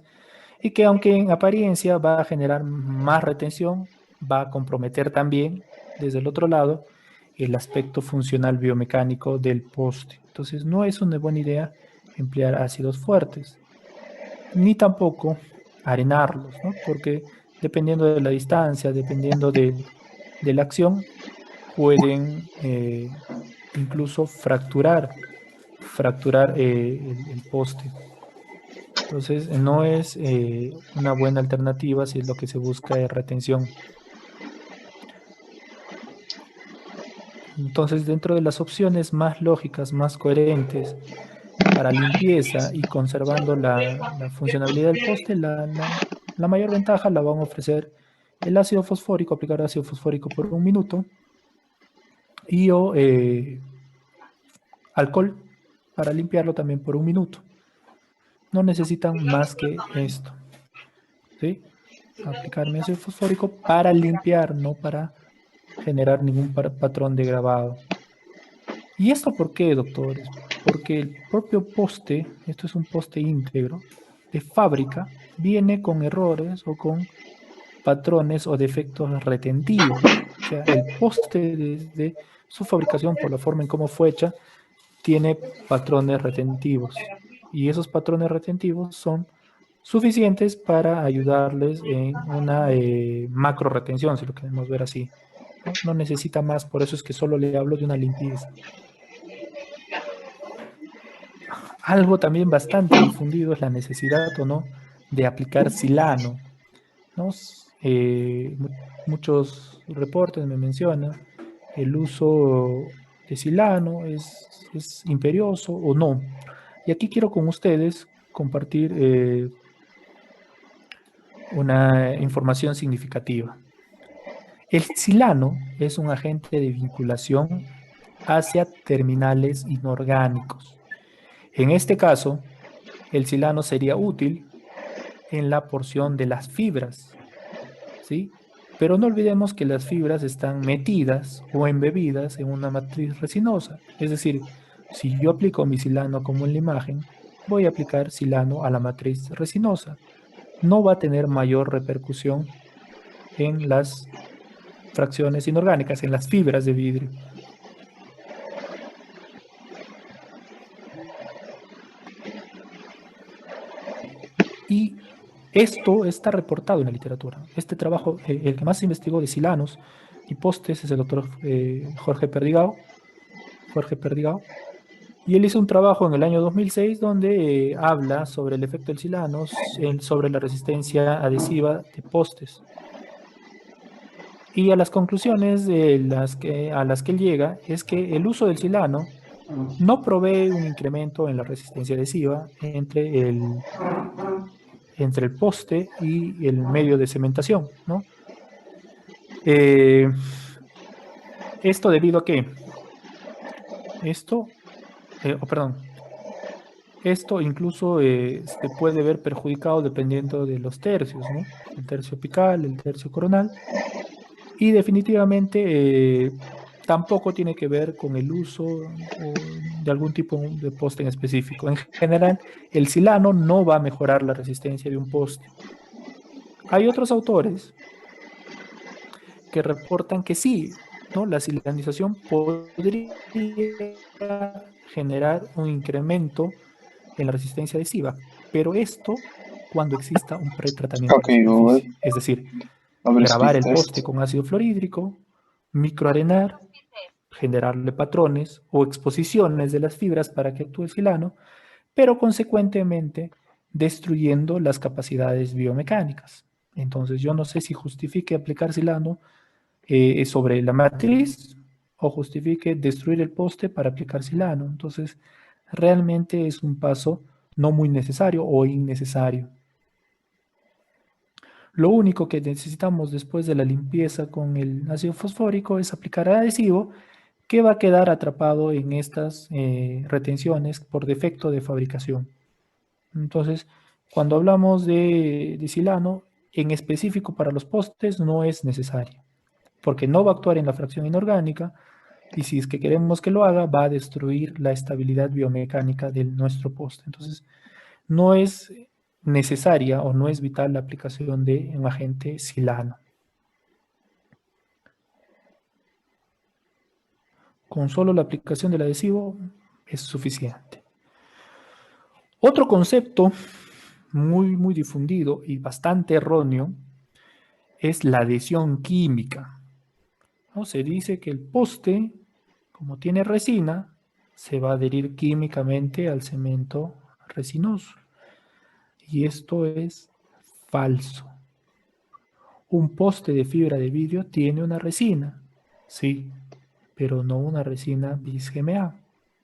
y que aunque en apariencia va a generar más retención, va a comprometer también desde el otro lado el aspecto funcional biomecánico del poste. Entonces no es una buena idea emplear ácidos fuertes, ni tampoco arenarlos, ¿no? Porque dependiendo de la distancia, dependiendo de la acción, pueden incluso fracturar el poste. Entonces, no es una buena alternativa si es lo que se busca es retención. Entonces, dentro de las opciones más lógicas, más coherentes para limpieza y conservando la funcionalidad del poste, la mayor ventaja la van a ofrecer el ácido fosfórico, aplicar ácido fosfórico por 1 minuto y o alcohol para limpiarlo también por 1 minuto. No necesitan más que esto, ¿sí? Aplicar mi ácido fosfórico para limpiar, no para generar ningún patrón de grabado. ¿Y esto por qué, doctores? Porque el propio poste, esto es un poste íntegro, de fábrica, viene con errores o con patrones o defectos retentivos. O sea, el poste desde su fabricación, por la forma en cómo fue hecha, tiene patrones retentivos. Y esos patrones retentivos son suficientes para ayudarles en una macro retención, si lo queremos ver así. ¿No? No necesita más, por eso es que solo le hablo de una limpieza. Algo también bastante difundido es la necesidad o no de aplicar silano, ¿no? Muchos reportes me mencionan el uso de silano es imperioso o no. Y aquí quiero con ustedes compartir una información significativa. El silano es un agente de vinculación hacia terminales inorgánicos. En este caso, el silano sería útil en la porción de las fibras, ¿sí? Pero no olvidemos que las fibras están metidas o embebidas en una matriz resinosa. Es decir, si yo aplico mi silano como en la imagen, voy a aplicar silano a la matriz resinosa. No va a tener mayor repercusión en las fracciones inorgánicas, en las fibras de vidrio. Y esto está reportado en la literatura. Este trabajo, el que más se investigó de silanos y postes es el doctor Jorge Perdigao. Y él hizo un trabajo en el año 2006 donde habla sobre el efecto del silano, sobre la resistencia adhesiva de postes. Y a las conclusiones a las que él llega es que el uso del silano no provee un incremento en la resistencia adhesiva entre el poste y el medio de cementación, ¿no? Esto debido a que esto incluso se puede ver perjudicado dependiendo de los tercios, ¿no? El tercio apical, el tercio coronal, y definitivamente tampoco tiene que ver con el uso de algún tipo de poste en específico. En general, el silano no va a mejorar la resistencia de un poste. Hay otros autores que reportan que sí, ¿no? La silanización podría generar un incremento en la resistencia adhesiva, pero esto cuando exista un pretratamiento de la Okay, Google, superficie, es decir, double speed grabar el poste test. con ácido fluorhídrico, microarenar, generarle patrones o exposiciones de las fibras para que actúe el silano, pero consecuentemente destruyendo las capacidades biomecánicas. Entonces yo no sé si justifique aplicar silano sobre la matriz o justifique destruir el poste para aplicar silano. Entonces realmente es un paso no muy necesario o innecesario. Lo único que necesitamos después de la limpieza con el ácido fosfórico es aplicar adhesivo que va a quedar atrapado en estas retenciones por defecto de fabricación. Entonces, cuando hablamos de silano, en específico para los postes no es necesario, porque no va a actuar en la fracción inorgánica Y si es que queremos que lo haga, va a destruir la estabilidad biomecánica de nuestro poste. Entonces, no es necesaria o no es vital la aplicación de un agente silano. Con solo la aplicación del adhesivo es suficiente. Otro concepto muy difundido y bastante erróneo es la adhesión química, ¿no? Se dice que el poste, como tiene resina, se va a adherir químicamente al cemento resinoso. Y esto es falso. Un poste de fibra de vidrio tiene una resina, sí, pero no una resina bis GMA,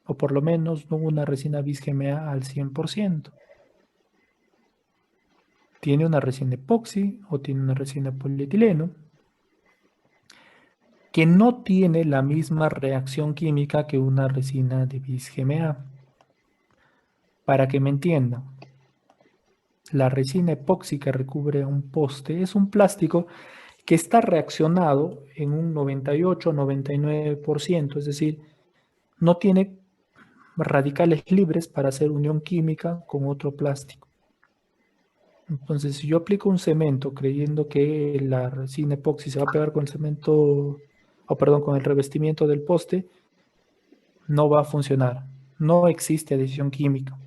o por lo menos no una resina bis GMA al 100%. Tiene una resina epoxi o tiene una resina polietileno que no tiene la misma reacción química que una resina de bis GMA. Para que me entiendan, la resina epoxi que recubre un poste es un plástico que está reaccionado en un 98-99%, es decir, no tiene radicales libres para hacer unión química con otro plástico. Entonces, si yo aplico un cemento creyendo que la resina epoxi se va a pegar con el cemento, o perdón, con el revestimiento del poste, no va a funcionar. No existe adhesión química.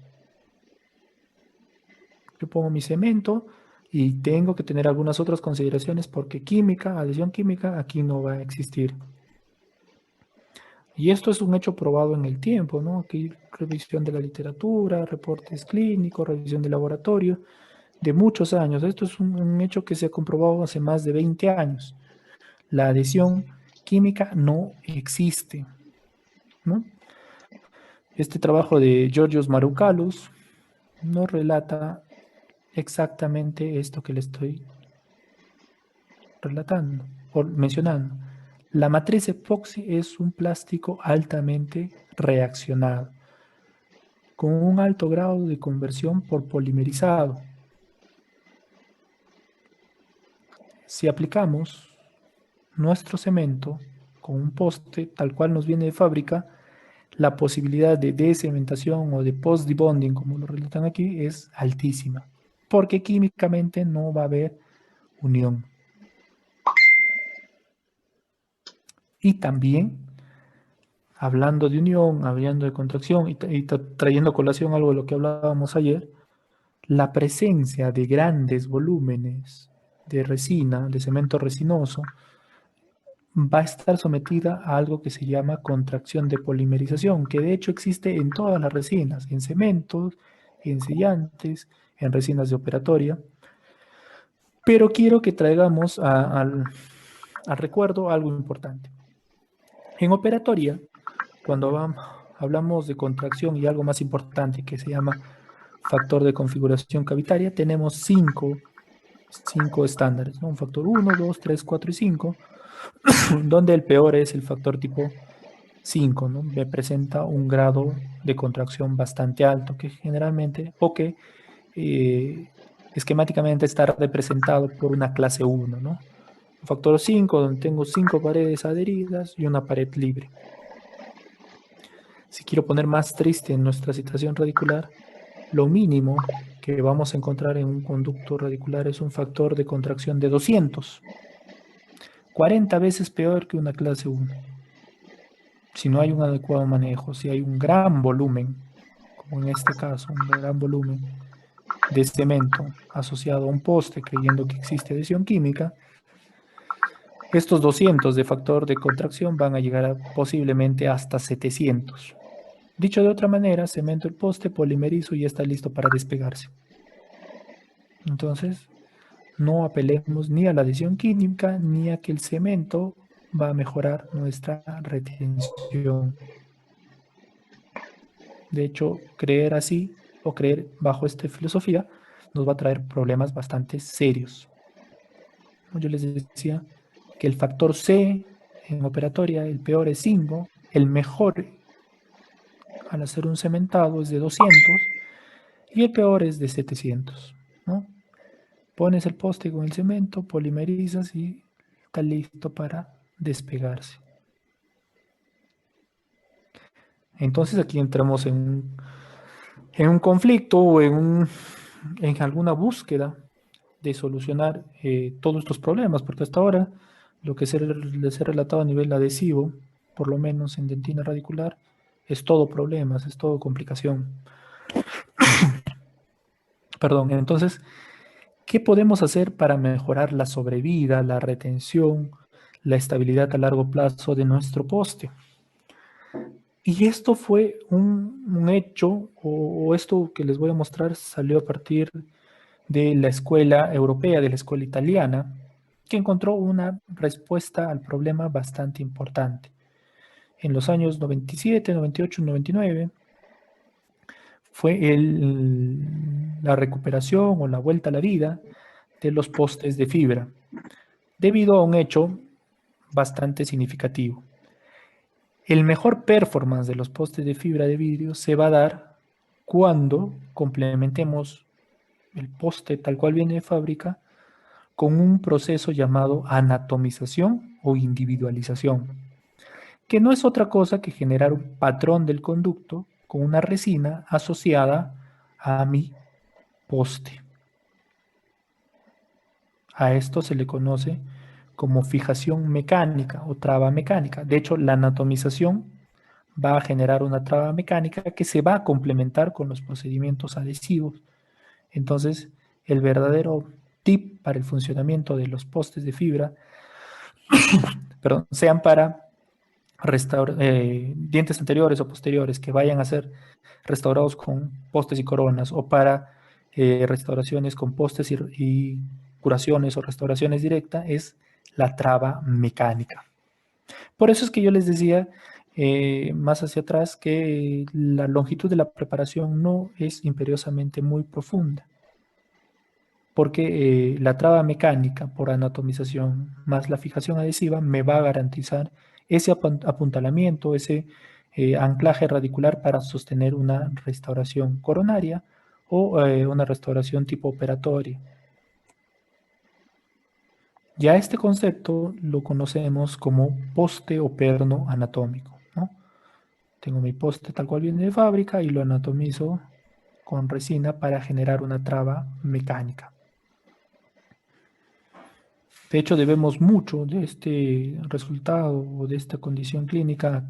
Yo pongo mi cemento y tengo que tener algunas otras consideraciones porque química, adhesión química, aquí no va a existir. Y esto es un hecho probado en el tiempo, ¿no? Aquí revisión de la literatura, reportes clínicos, revisión de laboratorio, de muchos años. Esto es un hecho que se ha comprobado hace más de 20 años. La adhesión química no existe, ¿no? Este trabajo de Georgios Maroukalos nos relata exactamente esto que le estoy relatando o mencionando. La matriz epoxi es un plástico altamente reaccionado, con un alto grado de conversión por polimerizado. Si aplicamos nuestro cemento con un poste tal cual nos viene de fábrica, la posibilidad de decementación o de post-debonding, como lo relatan aquí, es altísima, porque químicamente no va a haber unión. Y también, hablando de unión, hablando de contracción y trayendo a colación algo de lo que hablábamos ayer, la presencia de grandes volúmenes de resina, de cemento resinoso, va a estar sometida a algo que se llama contracción de polimerización, que de hecho existe en todas las resinas, en cementos, en sellantes, en resinas de operatoria. Pero quiero que traigamos al recuerdo algo importante. En operatoria, cuando hablamos de contracción y algo más importante que se llama factor de configuración cavitaria, tenemos cinco estándares, ¿no? Un factor 1, 2, 3, 4 y 5, donde el peor es el factor tipo 5, ¿no? Me presenta un grado de contracción bastante alto, que generalmente, o que esquemáticamente está representado por una clase 1, ¿no? Un factor 5, donde tengo 5 paredes adheridas y una pared libre. Si quiero poner más triste en nuestra situación radicular, lo mínimo que vamos a encontrar en un conducto radicular es un factor de contracción de 200, 40 veces peor que una clase 1. Si no hay un adecuado manejo, si hay un gran volumen, como en este caso, un gran volumen de cemento asociado a un poste creyendo que existe adhesión química, estos 200 de factor de contracción van a llegar a posiblemente hasta 700. Dicho de otra manera, cemento el poste, polimerizo y ya está listo para despegarse. Entonces, no apelemos ni a la adhesión química ni a que el cemento va a mejorar nuestra retención. De hecho, creer así o creer bajo esta filosofía nos va a traer problemas bastante serios. Yo les decía que el factor C en operatoria, el peor es 5, el mejor al hacer un cementado es de 200 y el peor es de 700, ¿no? Pones el poste con el cemento, polimerizas y está listo para despegarse. Entonces aquí entramos en un conflicto o en alguna búsqueda de solucionar todos estos problemas, porque hasta ahora lo que les he relatado a nivel adhesivo, por lo menos en dentina radicular, es todo problemas, es todo complicación. Perdón, entonces, ¿qué podemos hacer para mejorar la sobrevida, la retención, la estabilidad a largo plazo de nuestro poste? Y esto fue un hecho, o esto que les voy a mostrar salió a partir de la escuela europea, de la escuela italiana, que encontró una respuesta al problema bastante importante. En los años 97, 98, 99 fue la recuperación o la vuelta a la vida de los postes de fibra, debido a un hecho bastante significativo. El mejor performance de los postes de fibra de vidrio se va a dar cuando complementemos el poste tal cual viene de fábrica con un proceso llamado anatomización o individualización, que no es otra cosa que generar un patrón del conducto con una resina asociada a mi poste. A esto se le conoce como fijación mecánica o traba mecánica. De hecho, la anatomización va a generar una traba mecánica que se va a complementar con los procedimientos adhesivos. Entonces, el verdadero tip para el funcionamiento de los postes de fibra, perdón, sean para dientes anteriores o posteriores que vayan a ser restaurados con postes y coronas, o para restauraciones con postes y curaciones o restauraciones directas, es la traba mecánica. Por eso es que yo les decía más hacia atrás que la longitud de la preparación no es imperiosamente muy profunda, porque la traba mecánica por anatomización más la fijación adhesiva me va a garantizar ese apuntalamiento, ese anclaje radicular para sostener una restauración coronaria o una restauración tipo operatoria. Ya este concepto lo conocemos como poste o perno anatómico, ¿no? Tengo mi poste tal cual viene de fábrica y lo anatomizo con resina para generar una traba mecánica. De hecho, debemos mucho de este resultado o de esta condición clínica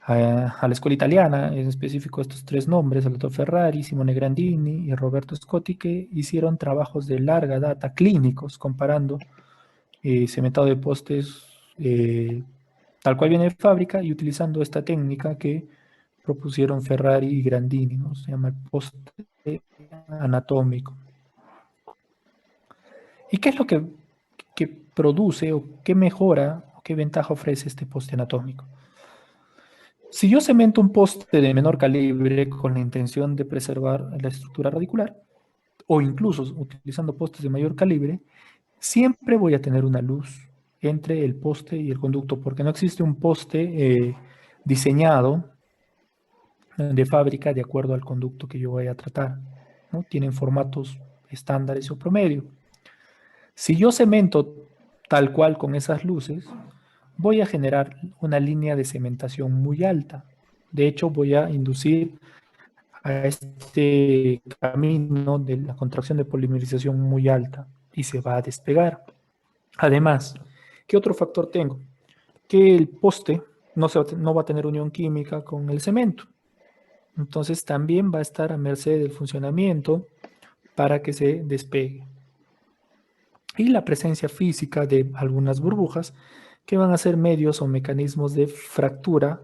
a la escuela italiana, en específico estos tres nombres, el doctor Ferrari, Simone Grandini y Roberto Scotti, que hicieron trabajos de larga data clínicos comparando cementado de postes tal cual viene de fábrica y utilizando esta técnica que propusieron Ferrari y Grandini, ¿no? Se llama el poste anatómico. ¿Y qué es lo que produce o qué mejora o qué ventaja ofrece este poste anatómico? Si yo cemento un poste de menor calibre con la intención de preservar la estructura radicular, o incluso utilizando postes de mayor calibre, siempre voy a tener una luz entre el poste y el conducto, porque no existe un poste diseñado de fábrica de acuerdo al conducto que yo voy a tratar, ¿no? Tienen formatos estándares o promedio. Si yo cemento tal cual con esas luces, voy a generar una línea de cementación muy alta. De hecho, voy a inducir a este camino de la contracción de polimerización muy alta y se va a despegar. Además, ¿qué otro factor tengo? Que el poste no va a tener unión química con el cemento. Entonces también va a estar a merced del funcionamiento para que se despegue. Y la presencia física de algunas burbujas que van a ser medios o mecanismos de fractura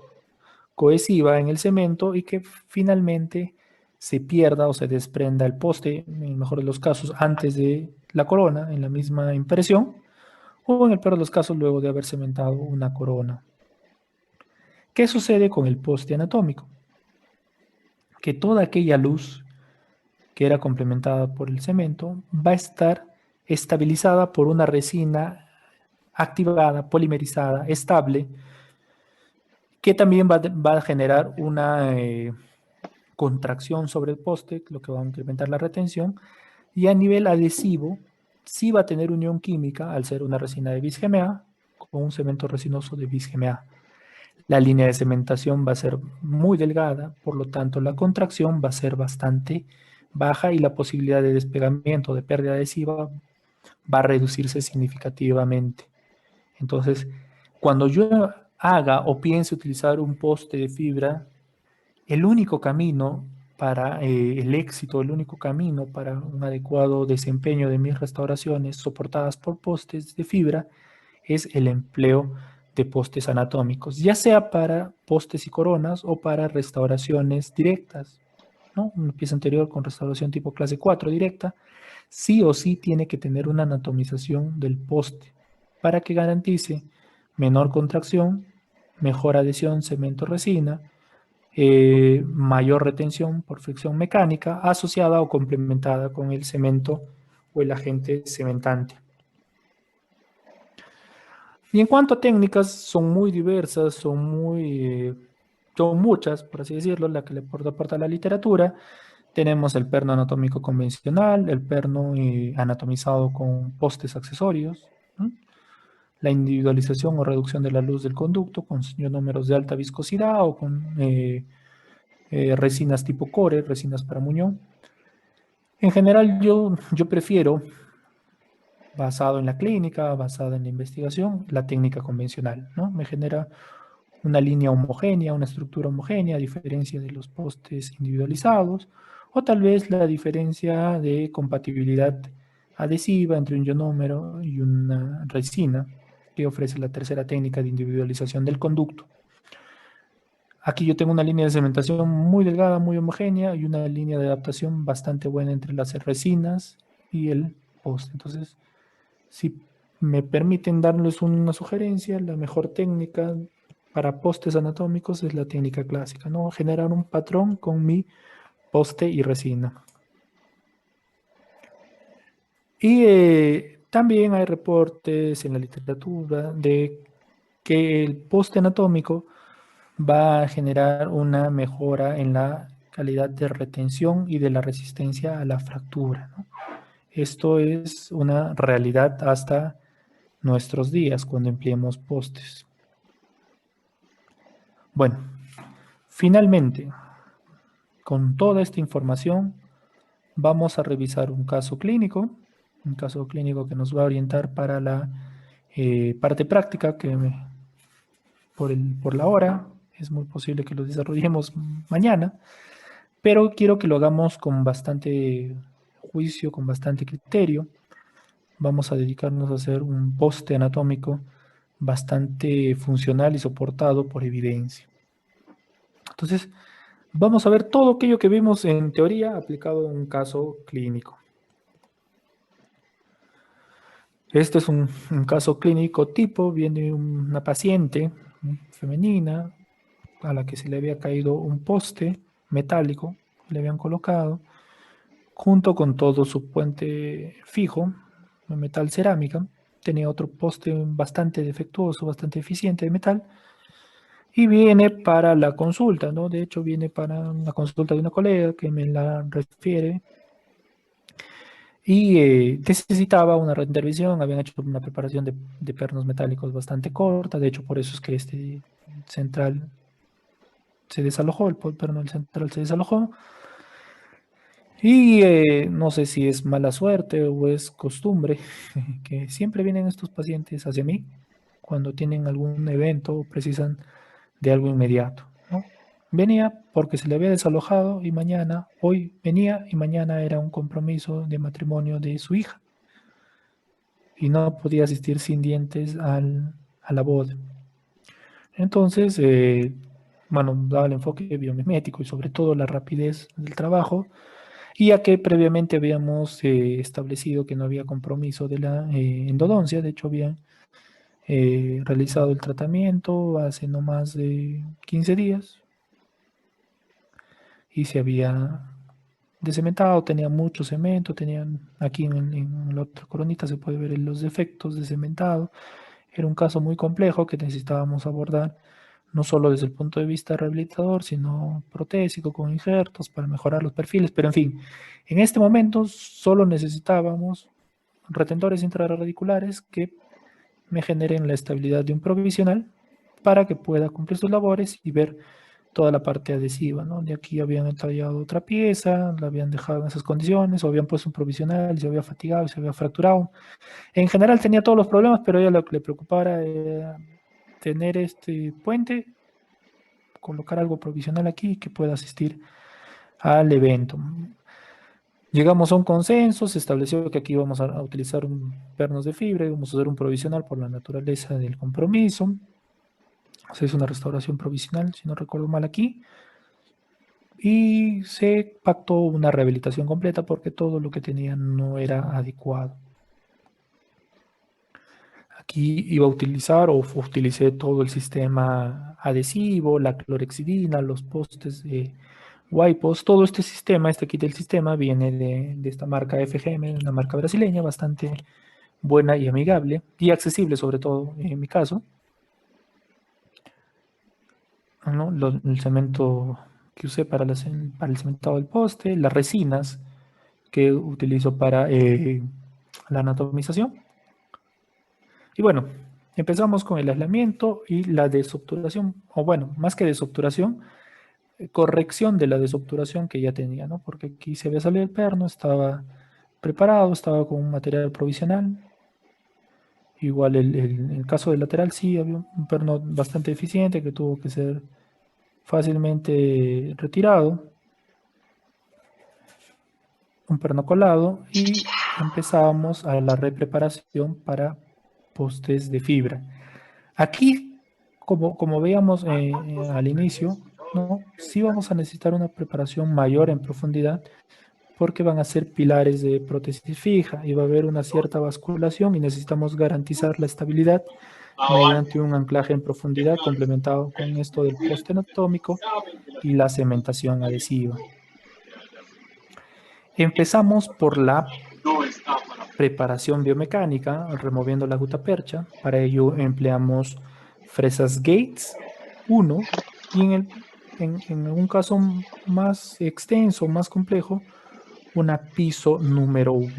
cohesiva en el cemento y que finalmente se pierda o se desprenda el poste, en el mejor de los casos, antes de la corona, en la misma impresión, o en el peor de los casos, luego de haber cementado una corona. ¿Qué sucede con el poste anatómico? Que toda aquella luz que era complementada por el cemento va a estar estabilizada por una resina activada, polimerizada, estable, que también va a generar una contracción sobre el poste, lo que va a incrementar la retención, y a nivel adhesivo sí va a tener unión química al ser una resina de bis GMA con un cemento resinoso de bis GMA. La línea de cementación va a ser muy delgada, por lo tanto la contracción va a ser bastante baja y la posibilidad de despegamiento, de pérdida adhesiva, va a reducirse significativamente. Entonces, cuando yo haga o piense utilizar un poste de fibra, el único camino para el éxito, el único camino para un adecuado desempeño de mis restauraciones soportadas por postes de fibra es el empleo de postes anatómicos, ya sea para postes y coronas o para restauraciones directas, ¿no? Una pieza anterior con restauración tipo clase 4 directa, sí o sí tiene que tener una anatomización del poste para que garantice menor contracción, mejor adhesión cemento-resina, mayor retención por fricción mecánica asociada o complementada con el cemento o el agente cementante. Y en cuanto a técnicas, son muy diversas, son muchas, por así decirlo, la que le aporta la literatura. Tenemos el perno anatómico convencional, el perno anatomizado con postes accesorios, ¿no? La individualización o reducción de la luz del conducto con ionómeros de alta viscosidad o con resinas tipo core, resinas para muñón. En general, yo prefiero, basado en la clínica, basado en la investigación, la técnica convencional, ¿no? Me genera una línea homogénea, una estructura homogénea, a diferencia de los postes individualizados, o tal vez la diferencia de compatibilidad adhesiva entre un ionómero y una resina que ofrece la tercera técnica de individualización del conducto. Aquí yo tengo una línea de cementación muy delgada, muy homogénea y una línea de adaptación bastante buena entre las resinas y el poste. Entonces, si me permiten darles una sugerencia, la mejor técnica para postes anatómicos es la técnica clásica, ¿no? Generar un patrón con mi poste y resina. Y también hay reportes en la literatura de que el poste anatómico va a generar una mejora en la calidad de retención y de la resistencia a la fractura, ¿no? Esto es una realidad hasta nuestros días cuando empleemos postes. Bueno, finalmente, con toda esta información, vamos a revisar un caso clínico que nos va a orientar para la parte práctica que por la hora es muy posible que lo desarrollemos mañana, pero quiero que lo hagamos con bastante juicio, con bastante criterio. Vamos a dedicarnos a hacer un poste anatómico bastante funcional y soportado por evidencia. Entonces, vamos a ver todo aquello que vimos en teoría aplicado en un caso clínico. Este es un caso clínico tipo, viene una paciente femenina a la que se le había caído un poste metálico, le habían colocado, junto con todo su puente fijo, de metal cerámica, tenía otro poste bastante defectuoso, bastante eficiente de metal, y viene para la consulta, ¿no? De hecho, viene para la consulta de una colega que me la refiere y necesitaba una reintervención, habían hecho una preparación de pernos metálicos bastante corta, de hecho por eso es que este central se desalojó, el perno del central se desalojó, y no sé si es mala suerte o es costumbre, que siempre vienen estos pacientes hacia mí cuando tienen algún evento o precisan de algo inmediato, ¿no? Venía porque se le había desalojado y hoy venía y mañana era un compromiso de matrimonio de su hija y no podía asistir sin dientes a la boda. Entonces, bueno, daba el enfoque biomimético y sobre todo la rapidez del trabajo, y ya que previamente habíamos establecido que no había compromiso de la endodoncia, de hecho habían realizado el tratamiento hace no más de 15 días y se había descementado, tenía mucho cemento, tenían aquí en la otra coronita se puede ver los defectos de cementado. Era un caso muy complejo que necesitábamos abordar, no solo desde el punto de vista rehabilitador, sino protésico, con injertos para mejorar los perfiles. Pero en fin, en este momento solo necesitábamos retentores intrarradiculares que me generen la estabilidad de un provisional para que pueda cumplir sus labores y ver toda la parte adhesiva, ¿no? De aquí habían entallado otra pieza, la habían dejado en esas condiciones, o habían puesto un provisional, se había fatigado, se había fracturado. En general tenía todos los problemas, pero a ella lo que le preocupaba era tener este puente, colocar algo provisional aquí que pueda asistir al evento. Llegamos a un consenso, se estableció que aquí íbamos a utilizar un pernos de fibra, íbamos a hacer un provisional por la naturaleza del compromiso. Se hizo una restauración provisional, si no recuerdo mal aquí, y se pactó una rehabilitación completa porque todo lo que tenían no era adecuado. Aquí iba a utilizar o utilicé todo el sistema adhesivo, la clorexidina, los postes de Wipos, todo este sistema, este kit del sistema viene de esta marca FGM, una marca brasileña bastante buena y amigable y accesible sobre todo en mi caso, ¿no? El cemento que usé para el cementado del poste, las resinas que utilizo para la anatomización. Y bueno, empezamos con el aislamiento y la desobturación, o bueno, más que desobturación, corrección de la desobturación que ya tenía, ¿no? Porque aquí se había salido el perno, estaba preparado, estaba con un material provisional. Igual en el caso del lateral sí había un perno bastante eficiente que tuvo que ser fácilmente retirado, un perno colado y empezábamos a la repreparación para postes de fibra. Aquí, como veíamos al inicio, ¿no? Sí vamos a necesitar una preparación mayor en profundidad porque van a ser pilares de prótesis fija y va a haber una cierta basculación y necesitamos garantizar la estabilidad mediante un anclaje en profundidad complementado con esto del poste anatómico y la cementación adhesiva. Empezamos por la preparación biomecánica, removiendo la gutapercha. Para ello empleamos fresas Gates 1 y en un caso más extenso, más complejo, una piso número 1.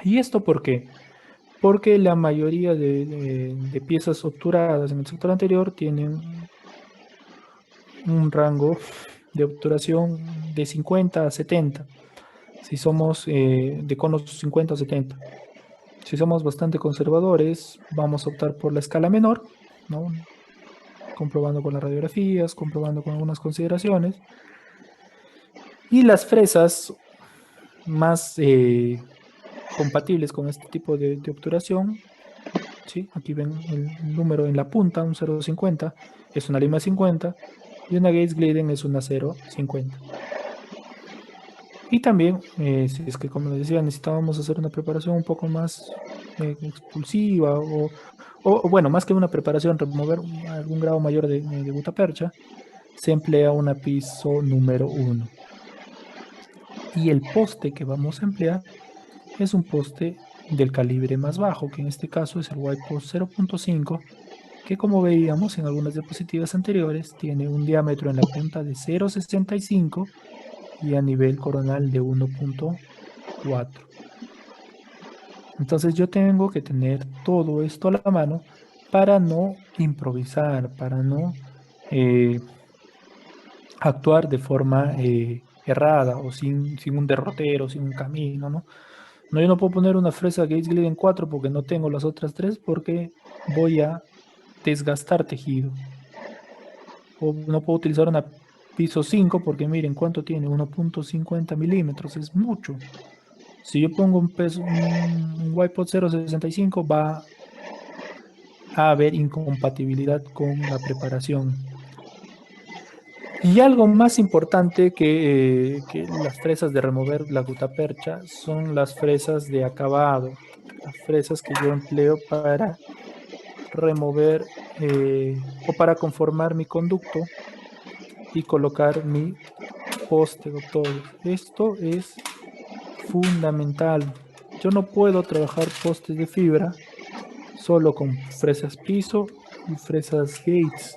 ¿Y esto por qué? Porque la mayoría de piezas obturadas en el sector anterior tienen un rango de obturación de 50 a 70. Si somos de conos 50 a 70. Si somos bastante conservadores, vamos a optar por la escala menor, ¿no? Comprobando con las radiografías, comprobando con algunas consideraciones. Y las fresas más compatibles con este tipo de obturación, ¿sí? Aquí ven el número en la punta, un 0,50, es una lima 50, y una Gates Glidden es una 0,50. Y también, si es que como les decía, necesitábamos hacer una preparación un poco más expulsiva o bueno, más que una preparación, remover algún grado mayor de gutapercha, se emplea una piso número 1. Y el poste que vamos a emplear es un poste del calibre más bajo, que en este caso es el Wipost 0.5, que como veíamos en algunas diapositivas anteriores, tiene un diámetro en la punta de 0.65 y a nivel coronal de 1.4. Entonces yo tengo que tener todo esto a la mano para no improvisar, para no actuar de forma errada o sin un derrotero, sin un camino, ¿no? No, yo no puedo poner una fresa Gates Glidden 4 porque no tengo las otras tres porque voy a desgastar tejido. O no puedo utilizar una piso 5 porque miren cuánto tiene, 1.50 milímetros, es mucho. Si yo pongo un peso, un Wipod 0.65 va a haber incompatibilidad con la preparación. Y algo más importante que las fresas de remover la gutapercha son las fresas de acabado, las fresas que yo empleo para remover o para conformar mi conducto y colocar mi poste, doctores. Esto es fundamental. Yo no puedo trabajar postes de fibra solo con fresas piso y fresas Gates.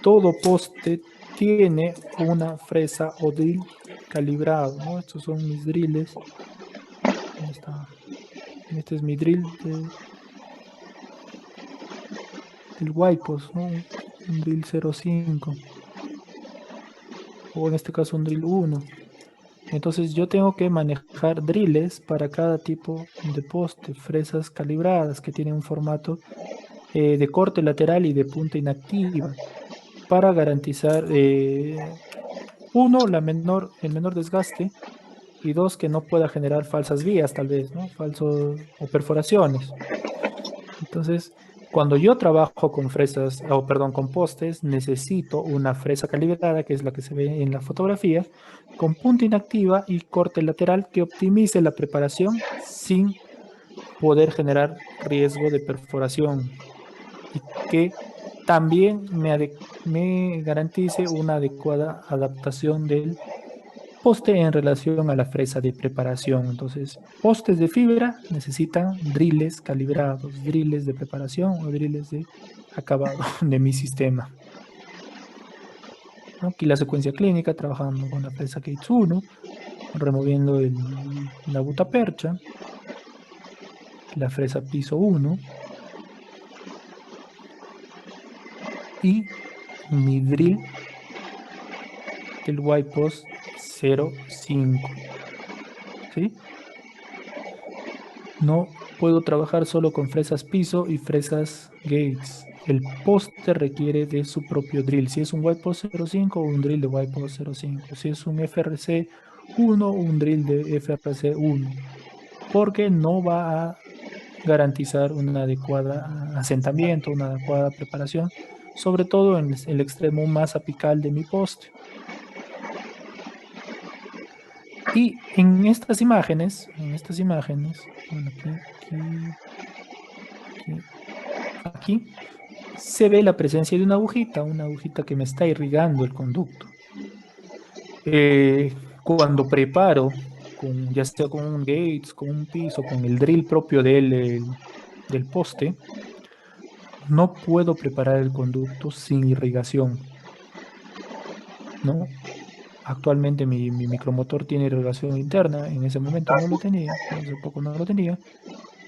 Todo poste tiene una fresa o drill calibrado, ¿no? Estos son mis drills. ¿Dónde está? Este es mi drill del YPOS, ¿no? Un drill 0,5 o en este caso un drill 1. Entonces yo tengo que manejar drills para cada tipo de poste, fresas calibradas que tienen un formato de corte lateral y de punta inactiva para garantizar, uno, el menor desgaste y dos, que no pueda generar falsas vías tal vez, ¿no? Falsos o perforaciones. Entonces, cuando yo trabajo con fresas, o perdón, con postes, necesito una fresa calibrada, que es la que se ve en la fotografía, con punta inactiva y corte lateral que optimice la preparación sin poder generar riesgo de perforación y que también me garantice una adecuada adaptación del poste en relación a la fresa de preparación. Entonces, postes de fibra necesitan drills calibrados, drills de preparación o drills de acabado de mi sistema. Aquí la secuencia clínica, trabajando con la fresa Gates 1, removiendo la gutapercha, la fresa piso 1 y mi drill del YPOS 05. ¿Sí? No puedo trabajar solo con fresas piso y fresas Gates. El poste requiere de su propio drill. Si es un YPOS 05 o un drill de YPOS 05. Si es un FRC 1 o un drill de FRC 1. Porque no va a garantizar un adecuado asentamiento, una adecuada preparación, sobre todo en el extremo más apical de mi poste. Y en estas imágenes, bueno, aquí, se ve la presencia de una agujita que me está irrigando el conducto. Cuando preparo, ya sea con un Gates, con un piso, con el drill propio del poste, no puedo preparar el conducto sin irrigación, ¿no? Actualmente mi micromotor tiene irrigación interna, en ese momento no lo tenía, hace poco no lo tenía,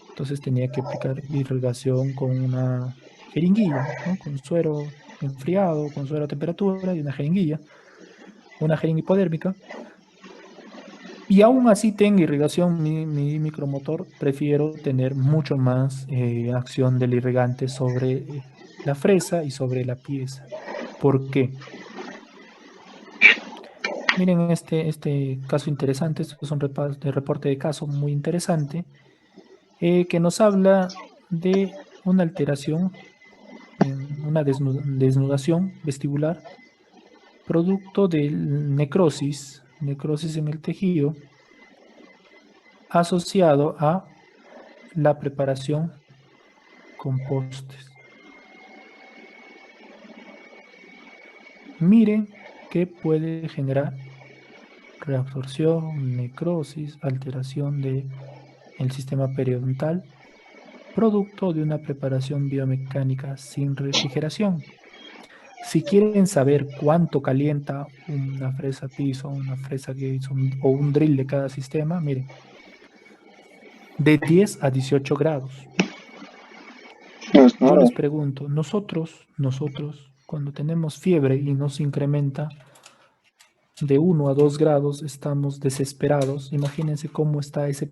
entonces tenía que aplicar irrigación con una jeringuilla, ¿no? Con suero enfriado, con suero a temperatura y una jeringa hipodérmica. Y aún así tenga irrigación mi micromotor, prefiero tener mucho más acción del irrigante sobre la fresa y sobre la pieza. ¿Por qué? Miren este caso interesante, esto es un reporte de caso muy interesante, que nos habla de una alteración, una desnudación vestibular, producto de necrosis en el tejido, asociado a la preparación con postes. Miren que puede generar reabsorción, necrosis, alteración del sistema periodontal, producto de una preparación biomecánica sin refrigeración. Si quieren saber cuánto calienta una fresa piso, una fresa Gates o un drill de cada sistema, miren, de 10 a 18 grados. Yo les pregunto, nosotros, cuando tenemos fiebre y nos incrementa de 1 a 2 grados, estamos desesperados. Imagínense cómo está ese